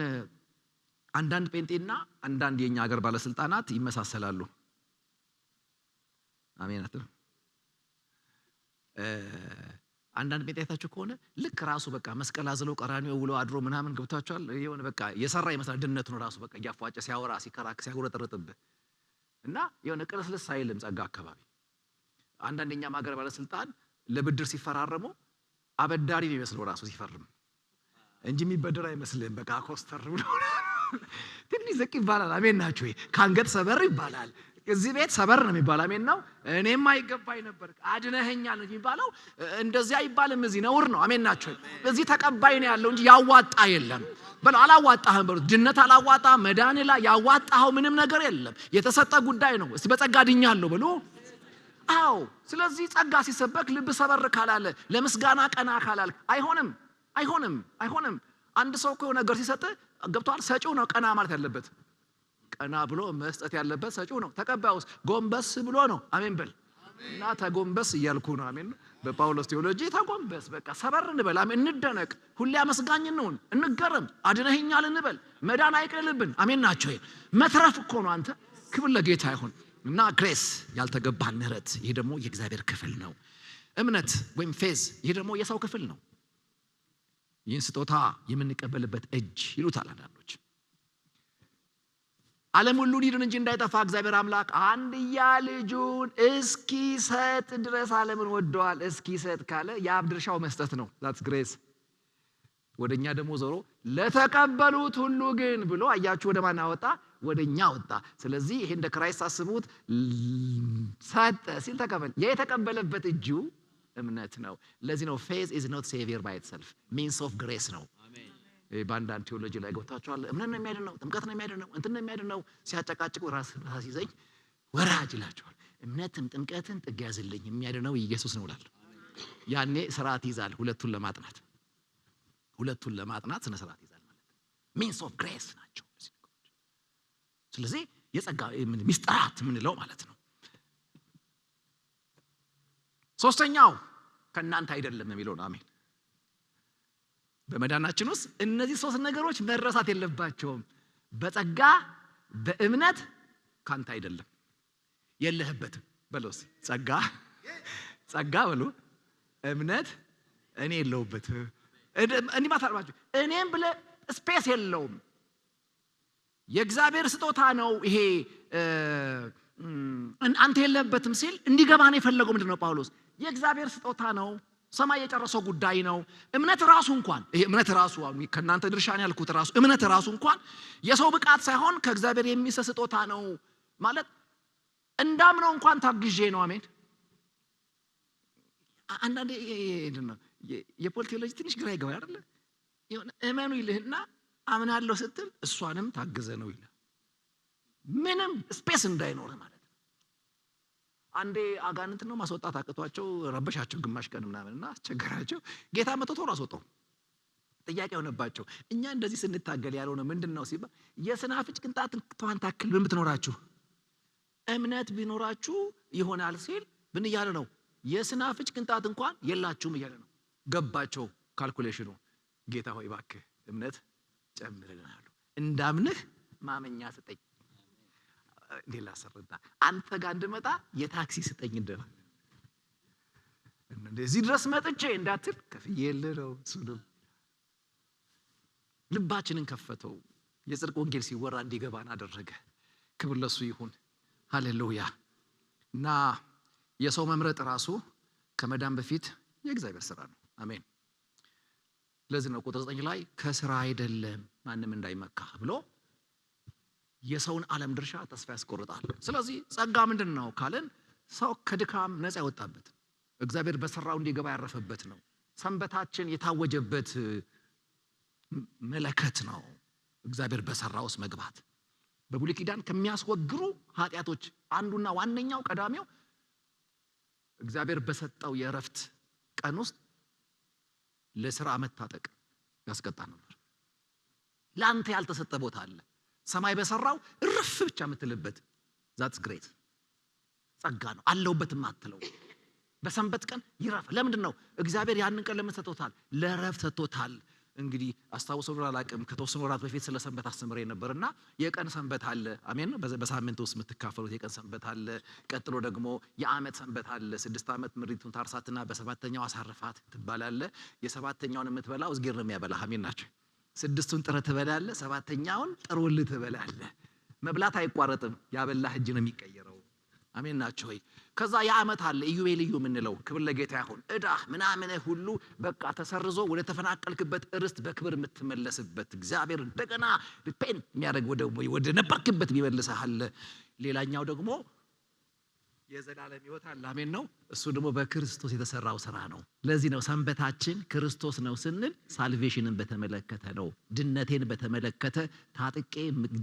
አንዳንድ ጴንጤና አንዳንድ የኛ ሀገር ባለስልጣናት ይመሳሰላሉ። አሜን አትሉ? አንዳንድ ጴንጤ አይታችሁ ከሆነ ልክ ራሱ በቃ መስቀል አዝሎ ቀራንዮ ውሎ አድሮ ምናምን ገብታችኋል። የሆነ በቃ የሰራ ይመስላል ድነቱን ራሱ በቃ እያፏጨ ሲያወራ ሲከራክ ሲያጎረጠረጥብህ እና የሆነ ቅልስልስ አይልም ጸጋ አካባቢ። አንዳንድ የኛም ሀገር ባለስልጣን ለብድር ሲፈራረሙ አበዳሪ ነው የሚመስለው ራሱ ሲፈርም እንጂ የሚበደር አይመስልም። በቃ ኮስተር ብሎ ትንሽ ዝቅ ይባላል። አሜን ናችሁ? ከአንገት ሰበር ይባላል። እዚህ ቤት ሰበር ነው የሚባለው። አሜን ነው። እኔም አይገባኝ ነበር አድነኸኛል ነው የሚባለው። እንደዚህ አይባልም። እዚህ ነውር ነው። አሜን ናችሁ? እዚህ ተቀባይ ነው ያለው እንጂ ያዋጣ የለም። በል አላዋጣህም በሉት። ድነት አላዋጣ መዳን ላይ ያዋጣኸው ምንም ነገር የለም። የተሰጠ ጉዳይ ነው። እስቲ በጸጋ ድኛለሁ ብሎ አዎ። ስለዚህ ጸጋ ሲሰበክ ልብ ሰበር ካላለ ለምስጋና ቀና ካላል አይሆንም። አንድ ሰው እኮ ነገር ሲሰጥ ገብቷል። ሰጪው ነው ቀና ማለት ያለበት። ቀና ብሎ መስጠት ያለበት ሰጪው ነው። ተቀባዩስ ጎንበስ ብሎ ነው። አሜን በል እና ተጎንበስ እያልኩ ነው። አሜን ነው። በጳውሎስ ቴዎሎጂ ተጎንበስ፣ በቃ ሰበር እንበል። አሜን እንደነቅ፣ ሁሌ አመስጋኝ እንሁን፣ እንገረም፣ አድነኸኛል እንበል። መዳን አይቀልብን። አሜን ናቸው። መትረፍ እኮ ነው። አንተ ክብር ለጌታ ይሁን። እና ግሬስ ያልተገባን ምህረት፣ ይሄ ደግሞ የእግዚአብሔር ክፍል ነው። እምነት ወይም ፌዝ፣ ይሄ ደግሞ የሰው ክፍል ነው። ይህን ስጦታ የምንቀበልበት እጅ ይሉታል አንዳንዶች። ዓለም ሁሉ ሊድን እንጂ እንዳይጠፋ እግዚአብሔር አምላክ አንድያ ልጁን እስኪሰጥ ድረስ ዓለምን ወደዋል። እስኪሰጥ ካለ የአብ ድርሻው መስጠት ነው። that's grace። ወደኛ ደግሞ ዞሮ ለተቀበሉት ሁሉ ግን ብሎ አያችሁ ወደ ማን አወጣ? ወደኛ ወጣ። ስለዚህ ይሄ እንደ ክራይስት አስቡት። ሰጠ ሲል ተቀበል። የተቀበለበት እጁ እምነት ነው። ለዚህ ነው faith is not savior by itself, means of grace ነው። በአንዳንድ ቴዎሎጂ ላይ ገብታችኋል። እምነት ነው የሚያድነው፣ ጥምቀት ነው የሚያድነው፣ እንትን ነው የሚያድነው ሲያጨቃጭቁ ራስ ይዘኝ ወራጅ ይላቸዋል። እምነትም ጥምቀትን ጥግ ያዝልኝ የሚያድነው ኢየሱስ ነው እላለሁ። ያኔ ስርዓት ይዛል። ሁለቱን ለማጥናት ስነ ስርዓት ይዛል ማለት means of grace ናቸው። ስለዚህ የጸጋ ሚስጥራት የምንለው ማለት ነው። ሶስተኛው ከእናንተ አይደለም የሚለው ነው። አሜን። በመዳናችን ውስጥ እነዚህ ሶስት ነገሮች መረሳት የለባቸውም። በጸጋ በእምነት ካንተ አይደለም፣ የለህበትም በለው። ጸጋ በሉ፣ እምነት እኔ የለሁበት። እንዲህ ማታርባችሁ እኔም ብለህ ስፔስ የለውም። የእግዚአብሔር ስጦታ ነው ይሄ። አንተ የለህበትም ሲል እንዲገባ ነው የፈለገው። ምንድነው ጳውሎስ? የእግዚአብሔር ስጦታ ነው። ሰማይ የጨረሰው ጉዳይ ነው። እምነት ራሱ እንኳን ይሄ እምነት ራሱ ከናንተ ድርሻ ነው ያልኩት ራሱ እምነት ራሱ እንኳን የሰው ብቃት ሳይሆን ከእግዚአብሔር የሚሰጥ ስጦታ ነው ማለት እንዳምነው እንኳን ታግዤ ነው። አሜን። አንዳንዴ ነው የፖለቲካሎጂ ትንሽ ግራ ይገባል አይደል? የሆነ እመኑ ይልህና አምናለሁ ስትል እሷንም ታግዘ ነው ይላል። ምንም ስፔስ እንዳይኖር ማለት አንዴ አጋንንት ነው ማስወጣት አቅቷቸው ረበሻቸው ግማሽ ቀን ምናምንና አስቸገራቸው። ጌታ መጥቶ ቶሎ አስወጣው። ጥያቄ ሆነባቸው። እኛ እንደዚህ ስንታገል ያልሆነ ምንድነው ሲባል የሰናፍጭ ቅንጣት እንኳን ታክል ምን ብትኖራችሁ እምነት ቢኖራችሁ ይሆናል ሲል ምን እያለ ነው? የሰናፍጭ ቅንጣት እንኳን የላችሁም እያለ ነው። ገባቸው ካልኩሌሽኑ። ጌታ ሆይ እባክህ እምነት ጨምርልናል። እንዳምንህ ማመኛ ስጠኝ። ሌላ ሰርታ አንተ ጋር እንድመጣ የታክሲ ስጠኝ እንደዚህ ድረስ መጥቼ እንዳትል ከፍዬልህ ነው። ልባችንን ከፈተው። የጽድቅ ወንጌል ሲወራ እንዲገባን አደረገ። ክብር ለሱ ይሁን። ሃሌሉያ። እና የሰው መምረጥ ራሱ ከመዳን በፊት የእግዚአብሔር ስራ ነው። አሜን። ለዚህ ነው ቁጥር 9 ላይ ከስራ አይደለም ማንም እንዳይመካ ብሎ የሰውን ዓለም ድርሻ ተስፋ ያስቆርጣል። ስለዚህ ጸጋ ምንድነው ካለን ሰው ከድካም ነፃ ያወጣበት እግዚአብሔር በሰራው እንዲገባ ያረፈበት ነው። ሰንበታችን የታወጀበት መለከት ነው። እግዚአብሔር በሰራው ውስጥ መግባት በብሉይ ኪዳን ከሚያስወግሩ ኃጢያቶች አንዱና ዋነኛው ቀዳሚው እግዚአብሔር በሰጠው የእረፍት ቀን ውስጥ ለሥራ መታጠቅ ያስቀጣ ነበር። ለአንተ ያልተሰጠ ቦታ አለ። ሰማይ በሰራው እረፍ ብቻ የምትልበት that's great ጸጋ ነው። አለውበትም አትለው። በሰንበት ቀን ይረፍ። ለምንድን ነው እግዚአብሔር ያንን ቀን ለምን ሰጥቶታል? ለእረፍት ሰጥቶታል። እንግዲህ አስታውሰው አላውቅም ከተወሰኑ ወራት በፊት ስለ ሰንበት አስተምሬ ነበርና የቀን ሰንበት አለ። አሜን። በሳምንት ውስጥ የምትካፈሉት የቀን ሰንበት አለ። ቀጥሎ ደግሞ የዓመት ሰንበት አለ። 6 ዓመት ምድሪቱን ታርሳትና በሰባተኛው አሳርፋት ትባላለ። የሰባተኛውን የምትበላው እዝጌር ነው የሚያበላህ። አሜን ናቸው። 6ቱን ጥረት ትበላለህ፣ 7ኛውን ጥሩልህ ትበላለህ። መብላት አይቋረጥም። ያበላህ እጅ ነው የሚቀየረው። አሜን ናቸው ሆይ ከዛ የዓመት አለ ኢዮቤልዩ ምንለው ክብር ለጌታ ይሁን እዳህ ምናምን ሁሉ በቃ ተሰርዞ ወደ ተፈናቀልክበት ርስት በክብር የምትመለስበት እግዚአብሔር እንደገና ሪፔንት የሚያደርግ ወደ ነበርክበት ቢመልስሃል ሌላኛው ደግሞ የዘላለም ሕይወት አለ አሜን ነው እሱ ደግሞ በክርስቶስ የተሰራው ስራ ነው ለዚህ ነው ሰንበታችን ክርስቶስ ነው ስንል ሳልቬሽንን በተመለከተ ነው ድነቴን በተመለከተ ታጥቄ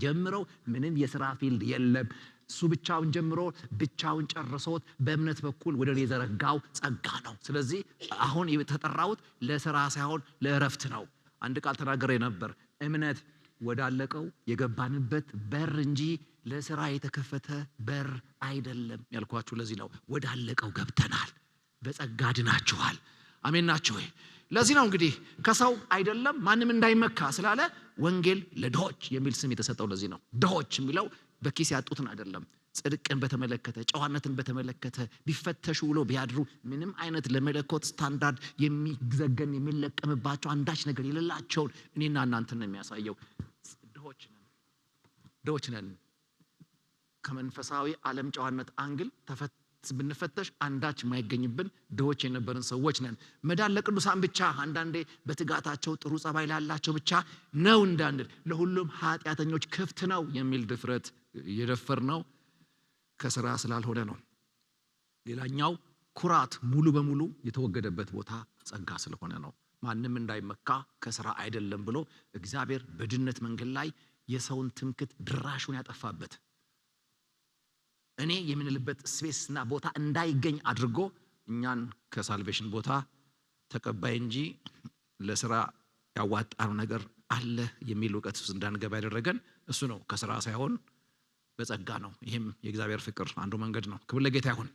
ጀምረው ምንም የሥራ ፊልድ የለም እሱ ብቻውን ጀምሮ ብቻውን ጨርሶት በእምነት በኩል ወደ እኔ ዘረጋው ጸጋ ነው ስለዚህ አሁን የተጠራሁት ለሥራ ሳይሆን ለእረፍት ነው አንድ ቃል ተናገረ ነበር እምነት ወዳለቀው የገባንበት በር እንጂ ለሥራ የተከፈተ በር አይደለም ያልኳችሁ ለዚህ ነው ወዳለቀው ገብተናል በጸጋ ድናችኋል አሜን ናችሁ ወይ ለዚህ ነው እንግዲህ ከሰው አይደለም ማንም እንዳይመካ ስላለ ወንጌል ለድሆች የሚል ስም የተሰጠው ለዚህ ነው ድሆች የሚለው በኪስ ያጡትን አይደለም ጽድቅን በተመለከተ ጨዋነትን በተመለከተ ቢፈተሹ ብሎ ቢያድሩ ምንም አይነት ለመለኮት ስታንዳርድ የሚዘገን የሚለቀምባቸው አንዳች ነገር የሌላቸውን እኔና እናንተን ነው የሚያሳየው ድሆች ነን ከመንፈሳዊ ዓለም ጨዋነት አንግል ብንፈተሽ አንዳች ማይገኝብን ድሆች የነበርን ሰዎች ነን መዳን ለቅዱሳን ብቻ አንዳንዴ በትጋታቸው ጥሩ ጸባይ ላላቸው ብቻ ነው እንዳንል ለሁሉም ኃጢአተኞች ክፍት ነው የሚል ድፍረት የደፈርነው ከሥራ ስላልሆነ ነው ሌላኛው ኩራት ሙሉ በሙሉ የተወገደበት ቦታ ጸጋ ስለሆነ ነው ማንም እንዳይመካ ከሥራ አይደለም ብሎ እግዚአብሔር በድነት መንገድ ላይ የሰውን ትምክት ድራሹን ያጠፋበት እኔ የምንልበት ስፔስና ቦታ እንዳይገኝ አድርጎ እኛን ከሳልቬሽን ቦታ ተቀባይ እንጂ ለሥራ ያዋጣው ነገር አለ የሚል ዕውቀት ውስጥ እንዳንገባ ያደረገን እሱ ነው ከሥራ ሳይሆን በጸጋ ነው ይሄም የእግዚአብሔር ፍቅር አንዱ መንገድ ነው ክብር ለጌታ ይሁን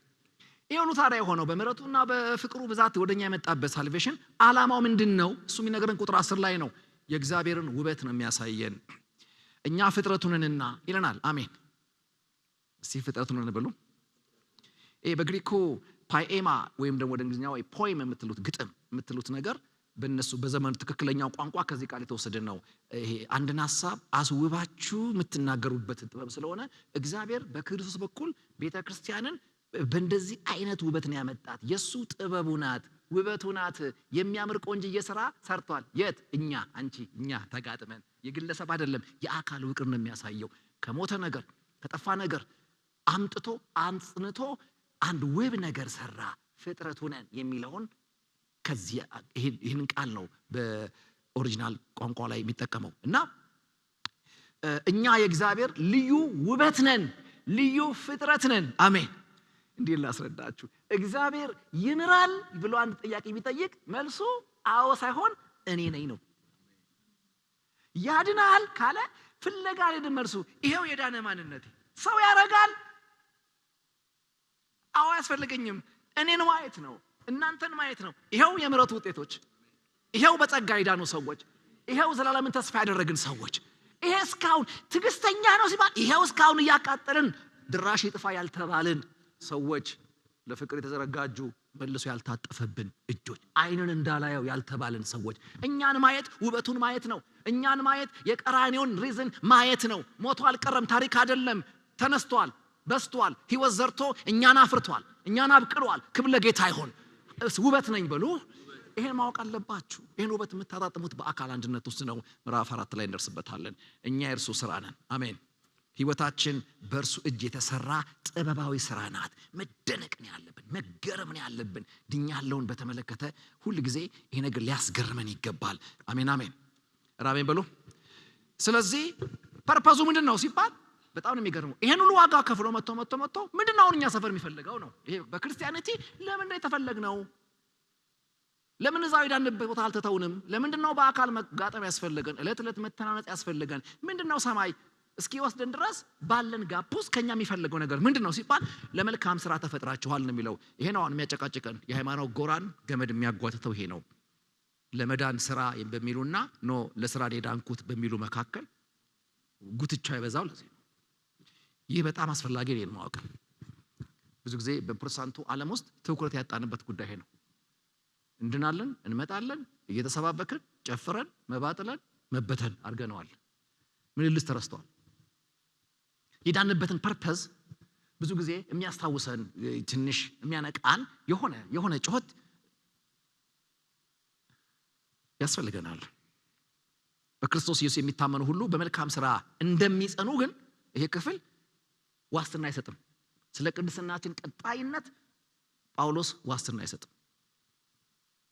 ይሄው ነው ታዲያ የሆነው በመረጡና በፍቅሩ ብዛት ወደኛ የመጣበት ሳልቬሽን ዓላማው ምንድነው እሱ የሚነገረን ቁጥር 10 ላይ ነው የእግዚአብሔርን ውበት ነው የሚያሳየን እኛ ፍጥረቱንና ይለናል አሜን እስቲ ፍጥረቱን ብሉ ይሄ በግሪኩ ፓይኤማ ወይም ደግሞ ወደ እንግሊዝኛው ፖይም የምትሉት ግጥም የምትሉት ነገር በእነሱ በዘመኑ ትክክለኛው ቋንቋ ከዚህ ቃል የተወሰደ ነው ይሄ አንድን ሐሳብ አስውባችሁ የምትናገሩበት ጥበብ ስለሆነ እግዚአብሔር በክርስቶስ በኩል ቤተክርስቲያንን በእንደዚህ አይነት ውበት ነው ያመጣት የሱ ጥበቡ ናት ውበቱ ናት የሚያምር ቆንጆ ስራ ሰርቷል የት እኛ አንቺ እኛ ተጋጥመን የግለሰብ አይደለም የአካል ውቅር ነው የሚያሳየው ከሞተ ነገር ከጠፋ ነገር አምጥቶ አንጽንቶ አንድ ውብ ነገር ሰራ ፍጥረቱ ነን የሚለውን ከዚህ ይሄን ቃል ነው በኦሪጂናል ቋንቋ ላይ የሚጠቀመው እና እኛ የእግዚአብሔር ልዩ ውበት ነን ልዩ ፍጥረት ነን አሜን እንዴት ላስረዳችሁ እግዚአብሔር ይምራል ብሎ አንድ ጥያቄ ቢጠይቅ መልሱ አዎ ሳይሆን እኔ ነኝ ነው ያድናል ካለ ፍለጋ አይደለም መልሱ ይሄው የዳነ ማንነቴ ሰው ያረጋል አዎ ያስፈልገኝም እኔን ማየት ነው እናንተን ማየት ነው ይሄው የምሕረቱ ውጤቶች ይሄው በጸጋ የዳኑ ሰዎች ይሄው ዘላለምን ተስፋ ያደረግን ሰዎች ይሄ እስካሁን ትግስተኛ ነው ሲባል ይሄው እስካሁን ያቃጠልን ድራሽ ይጥፋ ያልተባልን ሰዎች ለፍቅር የተዘረጋጁ መልሶ ያልታጠፈብን እጆች አይንን እንዳላየው ያልተባልን ሰዎች እኛን ማየት ውበቱን ማየት ነው እኛን ማየት የቀራንዮን ሪዝን ማየት ነው ሞቶ አልቀረም ታሪክ አይደለም ተነስቷል በስቷል ሕይወት ዘርቶ እኛን አፍርቷል እኛን አብቅሏል ክብር ለጌታ ይሁን ውበት ነኝ በሉ ይሄን ማወቅ አለባችሁ ይሄን ውበት የምታጣጥሙት በአካል አንድነት ውስጥ ነው ምዕራፍ 4 ላይ እንደርስበታለን እኛ የእርሱ ስራ ነን አሜን ሕይወታችን በእርሱ እጅ የተሰራ ጥበባዊ ስራ ናት መደነቅ ነው ያለብን መገረም ነው ያለብን ድኛለውን በተመለከተ ሁሉ ጊዜ ይሄ ነገር ሊያስገርመን ይገባል አሜን አሜን ራሜን በሉ ስለዚህ ፐርፐዙ ምንድነው ሲባል በጣም ነው የሚገርመው ይሄን ሁሉ ዋጋ ከፍሎ መጥቶ ምንድነው እኛ ሰፈር የሚፈልገው ነው ይሄ በክርስቲያኒቲ ለምን ነው የተፈለግነው ለምን እዛው ዳንበት ቦታ አልተተውንም ለምንድነው በአካል መጋጠም ያስፈልገን እለት መተናነጽ ያስፈልገን ምንድነው ሰማይ እስኪ ወስደን ድረስ ባለን ጋፕስ ከኛ የሚፈልገው ነገር ምንድነው ሲባል ለመልካም ስራ ተፈጥራችኋል ነው የሚለው ይሄ ነው አሁን የሚያጨቃጭቀን የሃይማኖት ጎራን ገመድ የሚያጓትተው ይሄ ነው ለመዳን ስራ በሚሉና ኖ ለስራ ዳንኩት በሚሉ መካከል ጉትቻ ይበዛው ለዚህ ይህ በጣም አስፈላጊ ነው ማወቅ ብዙ ጊዜ በፕሮቴስታንቱ ዓለም ውስጥ ትኩረት ያጣንበት ጉዳይ ነው እንድናለን እንመጣለን እየተሰባበክን ጨፍረን መባጥለን መበተን አርገነዋል ምን ልስ ተረስተዋል የዳንበትን ፐርፐዝ ብዙ ጊዜ የሚያስታውሰን ትንሽ የሚያነቃን የሆነ ጩኸት ያስፈልገናል። በክርስቶስ ኢየሱስ የሚታመኑ ሁሉ በመልካም ሥራ እንደሚጸኑ ግን ይሄ ክፍል ዋስትና አይሰጥም። ስለ ቅድስናችን ቀጣይነት ጳውሎስ ዋስትና አይሰጥም።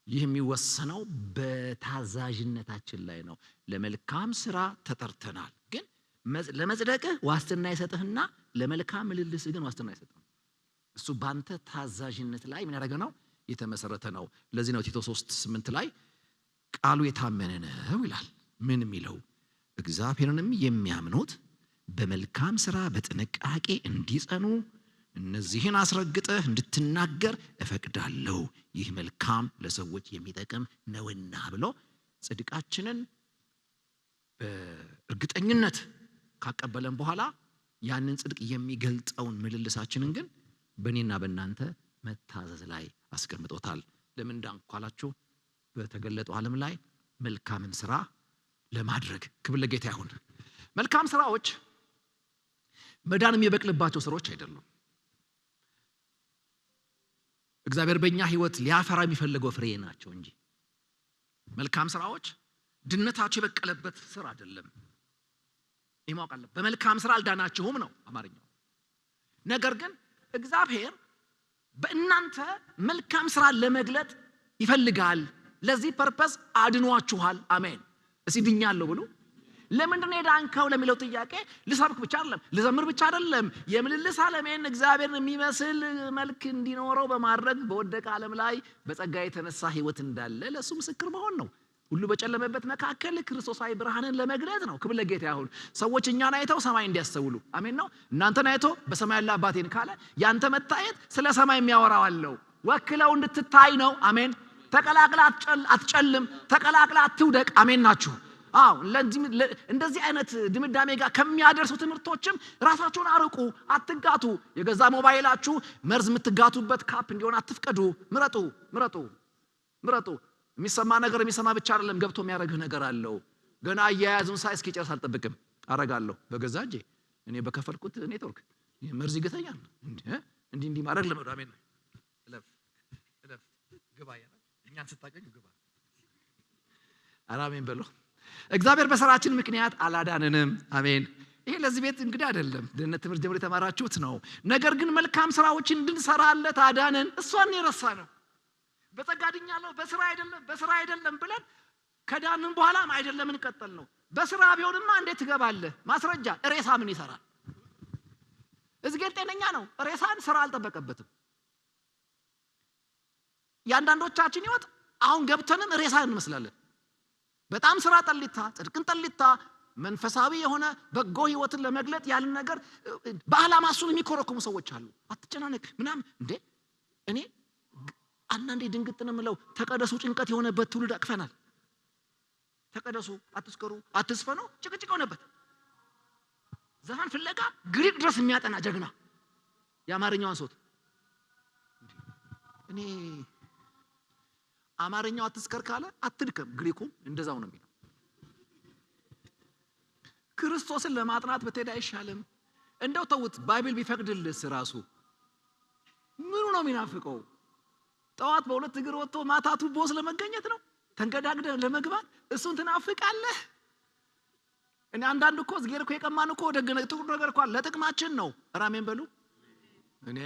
ይህ የሚወሰነው በታዛዥነታችን ላይ ነው። ለመልካም ሥራ ተጠርተናል፣ ግን ለመጽደቅህ ዋስትና አይሰጥህና ለመልካም ምልልስ ግን ዋስትና አይሰጥም። እሱ ባንተ ታዛዥነት ላይ ምን ያደረገ ነው? የተመሰረተ ነው። ለዚህ ነው ቲቶ 3:8 ላይ ቃሉ የታመነ ነው ይላል። ምን የሚለው? እግዚአብሔርንም የሚያምኑት በመልካም ሥራ በጥንቃቄ እንዲጸኑ እነዚህን አስረግጠህ እንድትናገር እፈቅዳለሁ፣ ይህ መልካም ለሰዎች የሚጠቅም ነውና ብሎ ጽድቃችንን በእርግጠኝነት ካቀበለን በኋላ ያንን ጽድቅ የሚገልጠውን ምልልሳችንን ግን በእኔና በእናንተ መታዘዝ ላይ አስቀምጦታል። ለምን እንዳንኳላችሁ በተገለጠው ዓለም ላይ መልካምን ሥራ ለማድረግ ክብር ለጌታ ይሁን። መልካም ሥራዎች መዳን የሚበቅልባቸው ስራዎች አይደሉም። እግዚአብሔር በእኛ ህይወት ሊያፈራ የሚፈልገው ፍሬ ናቸው እንጂ መልካም ስራዎች ድነታቸው የበቀለበት ስራ አይደለም። ይማውቃል በመልካም ስራ አልዳናችሁም ነው አማርኛው። ነገር ግን እግዚአብሔር በእናንተ መልካም ስራ ለመግለጥ ይፈልጋል። ለዚህ ፐርፐስ አድኗችኋል። አሜን። እስቲ ድኛለሁ ብሎ ለምንድን ነው የዳንከው ለሚለው ጥያቄ ልሰብክ ብቻ አይደለም፣ ልዘምር ብቻ አይደለም። የምልልስ ዓለሜን እግዚአብሔርን የሚመስል መልክ እንዲኖረው በማድረግ በወደቀ ዓለም ላይ በጸጋ የተነሳ ህይወት እንዳለ ለሱ ምስክር መሆን ነው። ሁሉ በጨለመበት መካከል ክርስቶሳዊ ብርሃንን ለመግለጥ ነው። ክብር ለጌታ ይሁን። ሰዎች እኛን አይተው ሰማይ እንዲያስተውሉ አሜን ነው። እናንተን አይቶ በሰማይ ያለ አባቴን ካለ ያንተ መታየት ስለ ሰማይ የሚያወራው አለው። ወክለው እንድትታይ ነው። አሜን። ተቀላቅላ አትጨልም፣ ተቀላቅላ አትውደቅ። አሜን ናችሁ። እንደዚህ አይነት ድምዳሜ ጋር ከሚያደርሱ ትምህርቶችም ራሳችሁን አርቁ፣ አትጋቱ። የገዛ ሞባይላችሁ መርዝ የምትጋቱበት ካፕ እንዲሆን አትፍቀዱ። ምረጡ። የሚሰማ ነገር የሚሰማ ብቻ አይደለም፣ ገብቶ የሚያደርግህ ነገር አለው። ገና አያያዙን ሳይ እስኪጨርስ አልጠብቅም፣ አረጋለሁ በገዛ እጄ። እኔ በከፈልኩት ኔትወርክ መርዝ ይገተኛል። እንዲህ ማድረግ ለመዳሜ ነው። እለፍ ግባ ያለ እኛን ስታገኝ ግባ። አሜን በሉ። እግዚአብሔር በሥራችን ምክንያት አላዳነንም። አሜን። ይሄ ለዚህ ቤት እንግዲህ አይደለም፣ ደህንነት ትምህርት ጀምሮ የተማራችሁት ነው። ነገር ግን መልካም ስራዎችን እንድንሰራለት አዳነን። እሷን የረሳ ነው። በጸጋ ድኛለሁ በሥራ አይደለም ብለን ከዳንን በኋላም አይደለም እንቀጠል ነው። በሥራ ቢሆንማ እንዴት ትገባለህ? ማስረጃ ሬሳ ምን ይሰራል? እዝጌር ጤነኛ ነው። ሬሳን ስራ አልጠበቀበትም። ያንዳንዶቻችን ህይወት አሁን ገብተንም ሬሳ እንመስላለን። በጣም ስራ ጠሊታ፣ ጽድቅን ጠሊታ፣ መንፈሳዊ የሆነ በጎ ህይወትን ለመግለጥ ያልን ነገር በዓላማ እሱን የሚኮረኩሙ ሰዎች አሉ። አትጨናነቅ ምናምን እንዴ! እኔ አንዳንዴ ድንግጥ ነው የምለው። ተቀደሱ ጭንቀት የሆነበት ትውልድ አቅፈናል። ተቀደሱ፣ አትስከሩ፣ አትስፈኑ ጭቅጭቅ የሆነበት ዘመን ፍለጋ ግሪክ ድረስ የሚያጠና ጀግና የአማርኛውን ሶት እኔ አማርኛው አትስከር ካለ አትድከም፣ ግሪኩም እንደዛው ነው የሚለው። ክርስቶስን ለማጥናት በተዳ አይሻልም? እንደው ተውት፣ ባይብል ቢፈቅድልስ ራሱ ምኑ ነው የሚናፍቀው? ጠዋት በሁለት እግር ወጥቶ ማታቱ ቦስ ለመገኘት ነው ተንገዳግደ ለመግባት እሱን ትናፍቃለህ? እኔ አንዳንድ እኮ ዝጌር እኮ የቀማን እኮ ደግነ ጥቁር ነገር እኮ ለጥቅማችን ነው። ራሜን በሉ። እኔ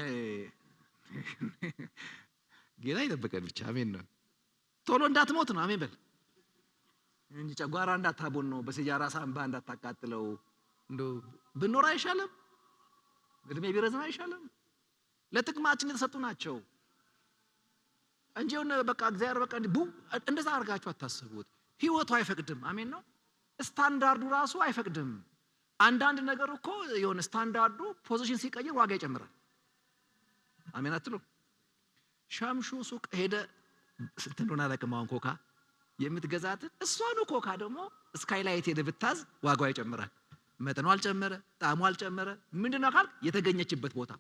ጌታ ይጠብቀን ብቻ። አሜን ነው። ቶሎ እንዳትሞት ነው። አሜን በል እንጂ ጨጓራ እንዳታቦን ነው። በሲጃራ ሳምባ እንዳታቃጥለው። እንደው ብንኖር አይሻልም? እድሜ ቢረዝም አይሻልም? ለጥቅማችን የተሰጡ ናቸው እንጂ በቃ እግዚአብሔር በቃ እንደዛ አድርጋችሁ አታስቡት። ህይወቱ አይፈቅድም። አሜን ነው። ስታንዳርዱ ራሱ አይፈቅድም። አንዳንድ ነገር እኮ የሆነ ስታንዳርዱ ፖዚሽን ሲቀይር ዋጋ ይጨምራል። አሜን አትሉ? ሻምሹ ሱቅ ሄደ ስትንዶና ለቀማውን ኮካ የምትገዛት እሷኑ ኮካ ደግሞ ስካይላይት ሄደ ብታዝ ዋጋው ይጨምራል። መጠኑ አልጨመረ፣ ጣዕሙ አልጨመረ። ምንድነው ካል የተገኘችበት ቦታ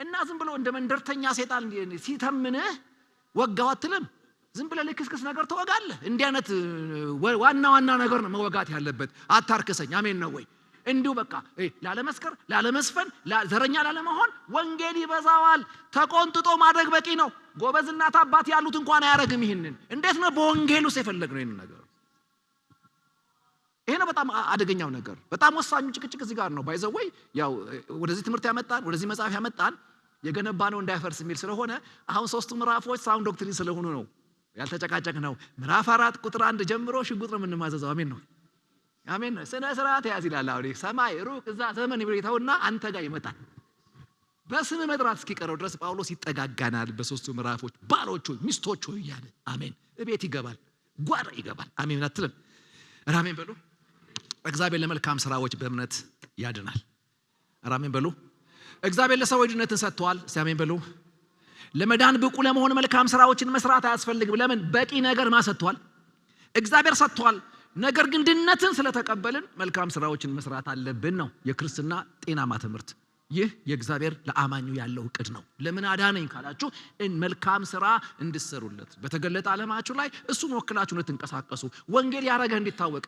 እና ዝም ብሎ እንደ መንደርተኛ ሰይጣን ሲተምንህ ወጋው አትልም። ዝም ብለህ ልክስክስ ነገር ተወጋለህ። እንዲህ አይነት ዋና ነገር ነው መወጋት ያለበት። አታርክሰኝ። አሜን ነው ወይ? እንዲሁ በቃ ላለመስከር ላለመስፈን ዘረኛ ላለመሆን ወንጌል ይበዛዋል። ተቆንጥጦ ማድረግ በቂ ነው። ጎበዝና አባት ያሉት እንኳን አያረግም። ይሄንን እንዴት ነው በወንጌል ውስጥ የፈለግነው ይሄን ነገር? ይሄ ነው በጣም አደገኛው ነገር። በጣም ወሳኙ ጭቅጭቅ እዚህ ጋር ነው። ባይዘወይ ያው ወደዚህ ትምህርት ያመጣን ወደዚህ መጽሐፍ ያመጣን የገነባነው እንዳይፈርስ የሚል ስለሆነ አሁን ሶስቱ ምዕራፎች ሳውንድ ዶክትሪን ስለሆኑ ነው ያልተጨቃጨቅ ነው። ምዕራፍ 4 ቁጥር 1 ጀምሮ ሽጉጥ ነው የምንማዘዘው። አሜን ነው አሜን ነው። ስነ ስርዓት ያዝ ይላል። አሁን ሰማይ ሩቅ እዛ ዘመን ይብሪታውና አንተ ጋር ይመጣል። በስም መጥራት እስኪቀረው ድረስ ጳውሎስ ይጠጋጋናል። በሶስቱ ምዕራፎች ባሎች ሆይ ሚስቶች ሆይ እያለ አሜን እቤት ይገባል፣ ጓዳ ይገባል። አሜን አትልም? አሜን በሉ። እግዚአብሔር ለመልካም ስራዎች በእምነት ያድናል። አሜን በሉ። እግዚአብሔር ለሰው ድነትን ሰጥቷል። አሜን በሉ። ለመዳን ብቁ ለመሆን መልካም ስራዎችን መስራት አያስፈልግም። ለምን? በቂ ነገር ማሰጥቷል፣ እግዚአብሔር ሰጥቷል። ነገር ግን ድነትን ስለተቀበልን መልካም ስራዎችን መስራት አለብን ነው የክርስትና ጤናማ ትምህርት። ይህ የእግዚአብሔር ለአማኙ ያለው እቅድ ነው። ለምን አዳነኝ ካላችሁ መልካም ስራ እንድትሰሩለት በተገለጠ ዓለማችሁ ላይ እሱን ወክላችሁ እንድትንቀሳቀሱ ወንጌል ያረገ እንዲታወቅ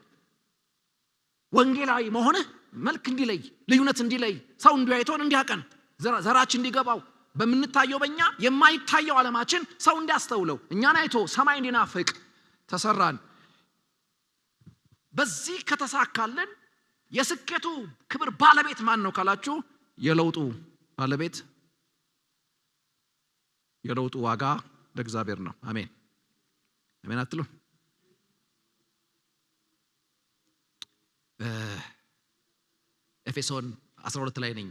ወንጌላዊ መሆነ መልክ እንዲለይ ልዩነት እንዲለይ ሰው እንዲያይቶን እንዲያቀን ዘራችን እንዲገባው በምንታየው በእኛ የማይታየው ዓለማችን ሰው እንዲያስተውለው እኛን አይቶ ሰማይ እንዲናፍቅ ተሰራን። በዚህ ከተሳካልን የስኬቱ ክብር ባለቤት ማን ነው ካላችሁ የለውጡ ባለቤት የለውጡ ዋጋ ለእግዚአብሔር ነው። አሜን አሜን አትሉ? ኤፌሶን 12 ላይ ነኝ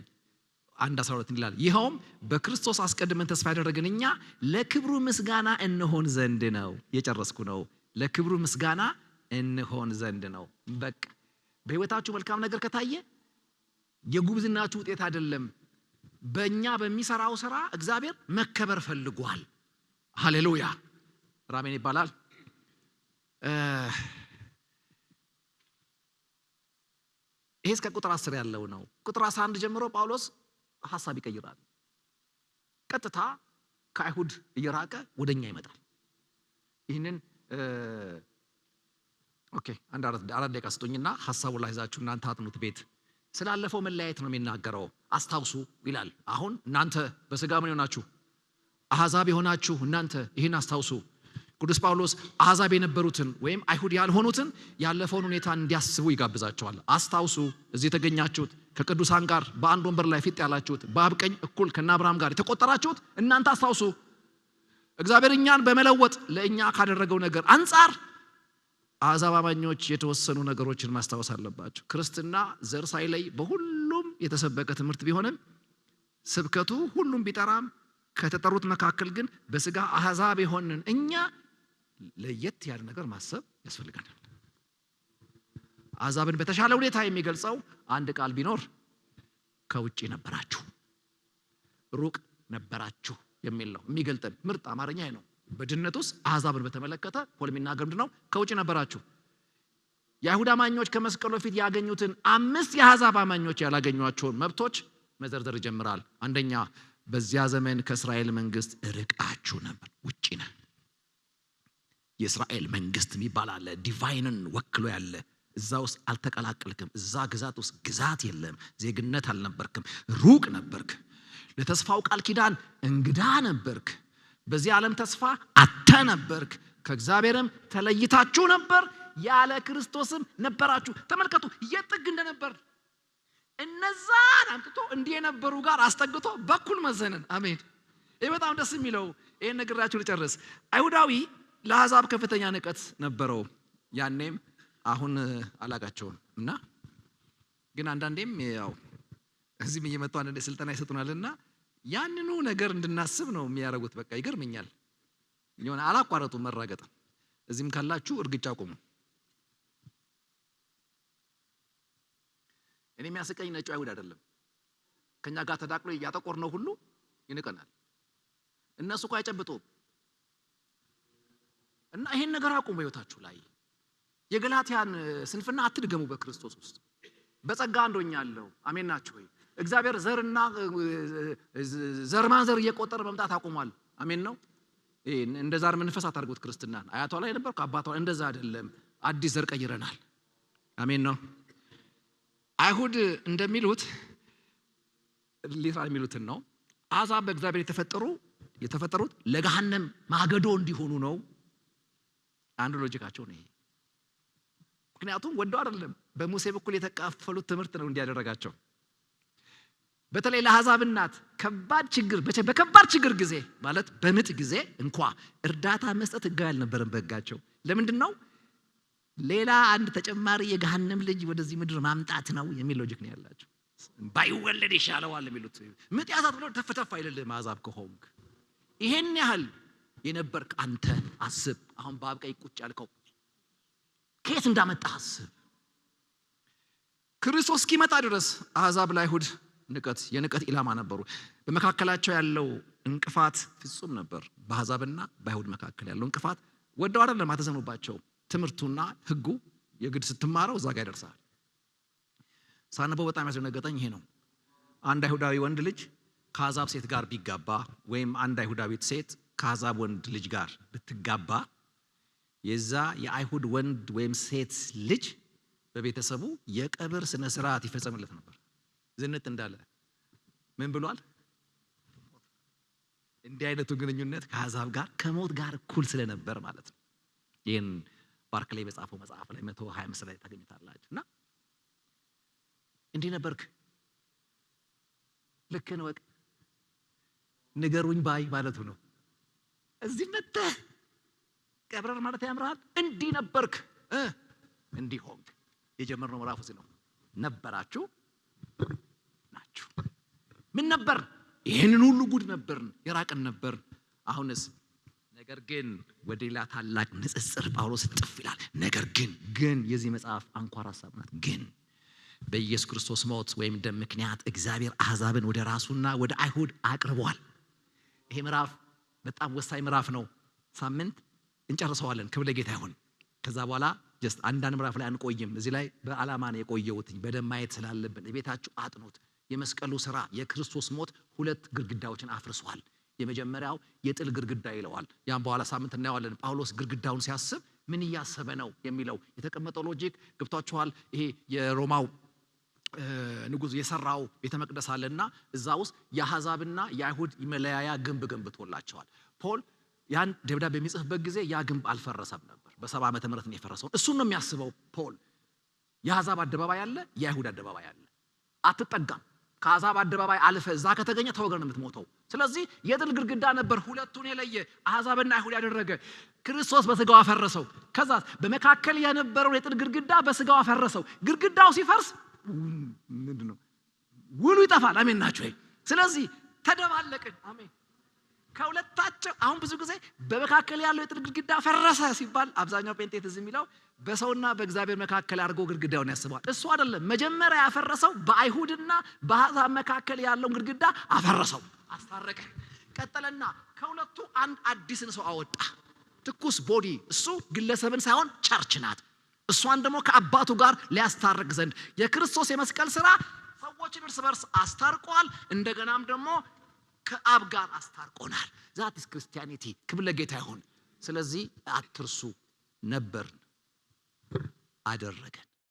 1:12 ይላል ይኸውም በክርስቶስ አስቀድመን ተስፋ ያደረግን እኛ ለክብሩ ምስጋና እንሆን ዘንድ ነው። የጨረስኩ ነው። ለክብሩ ምስጋና እንሆን ዘንድ ነው። በቃ በህይወታችሁ መልካም ነገር ከታየ የጉብዝናችሁ ውጤት አይደለም። በእኛ በሚሰራው ስራ እግዚአብሔር መከበር ፈልጓል። ሃሌሉያ ራሜን ይባላል። ይሄ እስከ ቁጥር 10 ያለው ነው። ቁጥር 11 ጀምሮ ጳውሎስ ሐሳብ ይቀይራል። ቀጥታ ከአይሁድ እየራቀ ወደኛ ይመጣል። ይሄንን ኦኬ አንድ አራት ደቂቃ ስጡኝና ሐሳቡን ላይ ይዛችሁ እናንተ አጥኑት። ቤት ስላለፈው መለያየት ነው የሚናገረው። አስታውሱ ይላል። አሁን እናንተ በሥጋ ምን ሆናችሁ? አሕዛብ የሆናችሁ እናንተ ይሄን አስታውሱ። ቅዱስ ጳውሎስ አሕዛብ የነበሩትን ወይም አይሁድ ያልሆኑትን ያለፈውን ሁኔታ እንዲያስቡ ይጋብዛቸዋል። አስታውሱ፣ እዚህ የተገኛችሁት ከቅዱሳን ጋር በአንድ ወንበር ላይ ፊት ያላችሁት በአብ ቀኝ እኩል ከአብርሃም ጋር የተቆጠራችሁት እናንተ አስታውሱ። እግዚአብሔር እኛን በመለወጥ ለእኛ ካደረገው ነገር አንጻር አሕዛብ አማኞች የተወሰኑ ነገሮችን ማስታወስ አለባቸው። ክርስትና ዘር ሳይለይ በሁሉም የተሰበከ ትምህርት ቢሆንም ስብከቱ ሁሉም ቢጠራም ከተጠሩት መካከል ግን በሥጋ አሕዛብ የሆንን እኛ ለየት ያለ ነገር ማሰብ ያስፈልጋል። አሕዛብን በተሻለ ሁኔታ የሚገልጸው አንድ ቃል ቢኖር ከውጪ ነበራችሁ፣ ሩቅ ነበራችሁ የሚል ነው የሚገልጠን ምርጥ አማርኛ ነው። በድነት ውስጥ አሕዛብን በተመለከተ ፖል የሚናገር ምንድነው? ከውጪ ነበራችሁ። የአይሁድ አማኞች ከመስቀሉ በፊት ያገኙትን 5 የአሕዛብ አማኞች ያላገኟቸውን መብቶች መዘርዘር ይጀምራል። አንደኛ፣ በዚያ ዘመን ከእስራኤል መንግስት ርቃችሁ ነበር። ውጪ ነህ። የእስራኤል መንግስት የሚባል አለ፣ ዲቫይንን ወክሎ ያለ እዛ ውስጥ አልተቀላቀልክም። እዛ ግዛት ውስጥ ግዛት የለም። ዜግነት አልነበርክም። ሩቅ ነበርክ። ለተስፋው ቃል ኪዳን እንግዳ ነበርክ። በዚህ ዓለም ተስፋ አተ ነበርክ። ከእግዚአብሔርም ተለይታችሁ ነበር። ያለ ክርስቶስም ነበራችሁ። ተመልከቱ የጥግ እንደነበር እነዛን አምጥቶ እንዲህ የነበሩ ጋር አስጠግቶ በኩል መዘነን። አሜን። ይሄ በጣም ደስ የሚለው ይሄን ነግራችሁ ልጨርስ። አይሁዳዊ ለአሕዛብ ከፍተኛ ንቀት ነበረው ያኔም አሁን አላቃቸውም። እና ግን አንዳንዴም ያው እዚህም እየመጡ አንዳንዴ ስልጠና ይሰጡናልና ያንኑ ነገር እንድናስብ ነው የሚያረጉት። በቃ ይገርመኛል። የሆነ አላቋረጡ መራገጥ። እዚህም ካላችሁ እርግጫ ቆሙ። እኔ የሚያስቀኝ ነጩ አይሁድ አይደለም። ከኛ ጋር ተዳቅሎ ያጠቆርነው ሁሉ ይንቀናል። እነሱ እኮ አይጨብጡም። እና ይሄን ነገር አቁሙ በሕይወታችሁ ላይ። የገላትያን ስንፍና አትድገሙ። በክርስቶስ ውስጥ በጸጋ አንዶኛለሁ። አሜን ናችሁ ወይ? እግዚአብሔር ዘርና ዘር ማንዘር እየቆጠረ መምጣት አቁሟል። አሜን ነው። እንደ ዛር መንፈስ አታርጉት ክርስትናን። አያቷ ላይ ነበር ከአባቷ እንደዛ አይደለም። አዲስ ዘር ቀይረናል። አሜን ነው። አይሁድ እንደሚሉት ሊትራል የሚሉትን ነው። አሕዛብ በእግዚአብሔር የተፈጠሩት ለገሃነም ማገዶ እንዲሆኑ ነው። አንዱ ሎጂካቸው ነው ይሄ። ምክንያቱም ወደው አይደለም፣ በሙሴ በኩል የተካፈሉት ትምህርት ነው እንዲያደረጋቸው። በተለይ ለአሕዛብ እናት በከባድ ችግር ጊዜ ማለት በምጥ ጊዜ እንኳ እርዳታ መስጠት ሕጋዊ አልነበረም በሕጋቸው። ለምንድን ነው? ሌላ አንድ ተጨማሪ የገሃነም ልጅ ወደዚህ ምድር ማምጣት ነው የሚል ሎጂክ ነው ያላቸው። ባይወለድ ይሻለዋል የሚሉት ምጥ ያዛት ብሎ ተፈተፍ አይደለም። አሕዛብ ከሆንክ ይሄን ያህል የነበርክ አንተ አስብ። አሁን በአብ ቀኝ ቁጭ ያልከው ከየት እንዳመጣህ አስብ። ክርስቶስ እስኪመጣ ድረስ አሕዛብ ለአይሁድ የንቀት ኢላማ ነበሩ። በመካከላቸው ያለው እንቅፋት ፍጹም ነበር። በአሕዛብና በአይሁድ መካከል ያለው እንቅፋት ወደው አይደለም አተዘኑባቸው። ትምህርቱና ሕጉ የግድ ስትማረው እዛ ጋር ይደርሳል። ሳነበው በጣም ያስደነገጠኝ ይሄ ነው። አንድ አይሁዳዊ ወንድ ልጅ ከአሕዛብ ሴት ጋር ቢጋባ ወይም አንድ አይሁዳዊት ሴት ከአሕዛብ ወንድ ልጅ ጋር ብትጋባ የዛ የአይሁድ ወንድ ወይም ሴት ልጅ በቤተሰቡ የቀብር ስነ ስርዓት ይፈጸምለት ነበር። ዝንጥ እንዳለ ምን ብሏል? እንዲህ አይነቱ ግንኙነት ከአሕዛብ ጋር ከሞት ጋር እኩል ስለነበር ማለት ነው። ይህን ባርክሌይ በጻፈው መጽሐፍ ላይ 125 ላይ ታገኙታላችሁ። እና እንዲህ ነበርክ፣ ልክ ነው፣ ንገሩኝ ባይ ማለቱ ነው። እዚህ መጥተህ ቀብረር ማለት ያምራል። እንዲህ ነበርክ፣ እንዲህ ሆንክ። የጀመርነው ምዕራፍ እዚህ ነው። ነበራችሁ ናችሁ። ምን ነበር? ይሄንን ሁሉ ጉድ ነበርን፣ የራቅን ነበር። አሁንስ ነገር ግን ወደ ሌላ ታላቅ ንጽጽር ጳውሎስ ጥፍ ይላል። ነገር ግን የዚህ መጽሐፍ አንኳር ሐሳብ ናት። ግን በኢየሱስ ክርስቶስ ሞት ወይም ደም ምክንያት እግዚአብሔር አሕዛብን ወደ ራሱና ወደ አይሁድ አቅርቧል። ይሄ ምዕራፍ በጣም ወሳኝ ምዕራፍ ነው። ሳምንት እንጨርሰዋለን። ክብር ለጌታ ይሁን። ከዛ በኋላ አንዳንድ ምዕራፍ ላይ አንቆይም። እዚህ ላይ በዓላማ ነው የቆየሁት። በደም ማየት ስላለብን ቤታችሁ አጥኑት። የመስቀሉ ሥራ የክርስቶስ ሞት 2 ግድግዳዎችን አፍርሷል። የመጀመሪያው የጥል ግድግዳ ይለዋል። ያን በኋላ ሳምንት እናየዋለን። ጳውሎስ ግድግዳውን ሲያስብ ምን እያሰበ ነው የሚለው የተቀመጠው ሎጂክ ገብቷችኋል? ይሄ የሮማው ንጉሥ የሰራው ቤተ መቅደስ አለና እዛ ውስጥ የአሕዛብና የአይሁድ መለያያ ግንብ ገንብቶላቸዋል። ፖል ያን ደብዳቤ በሚጽፍበት ጊዜ ያ ግንብ አልፈረሰም ነበር። በ70 ዓመተ ምህረት ነው የፈረሰው። እሱን ነው የሚያስበው ፖል። የአሕዛብ አደባባይ አለ፣ የአይሁድ አደባባይ አለ። አትጠጋም። ከአሕዛብ አደባባይ አልፈ እዛ ከተገኘ ተወግረህ ነው የምትሞተው። ስለዚህ የጥል ግድግዳ ነበር ሁለቱን የለየ አሕዛብና አይሁድ ያደረገ። ክርስቶስ በስጋው አፈረሰው። ከዛ በመካከል የነበረው የጥል ግድግዳ በስጋው አፈረሰው። ግድግዳው ሲፈርስ ምንድነው? ውሉ ይጠፋል። አሜን ናችሁ ወይ? ስለዚህ ተደባለቅን። አሜን። ከሁለታቸው አሁን ብዙ ጊዜ በመካከል ያለው የጥል ግድግዳ ፈረሰ ሲባል አብዛኛው ጴንጤ ትዝ የሚለው በሰውና በእግዚአብሔር መካከል አድርጎ ግድግዳውን ያስባል። እሱ አይደለም። መጀመሪያ ያፈረሰው በአይሁድና በአሕዛብ መካከል ያለውን ግድግዳ አፈረሰው፣ አስታረቀ። ቀጠለና ከሁለቱ አንድ አዲስን ሰው አወጣ። ትኩስ ቦዲ። እሱ ግለሰብን ሳይሆን ቸርች ናት። እሷን ደግሞ ከአባቱ ጋር ሊያስታርቅ ዘንድ የክርስቶስ የመስቀል ሥራ ሰዎችን እርስ በርስ አስታርቋል። እንደገናም ደግሞ ከአብ ጋር አስታርቆናል። ዛት ኢዝ ክርስቲያኒቲ። ክብር ለጌታ ይሁን። ስለዚህ አትርሱ። ነበርን፣ አደረገን።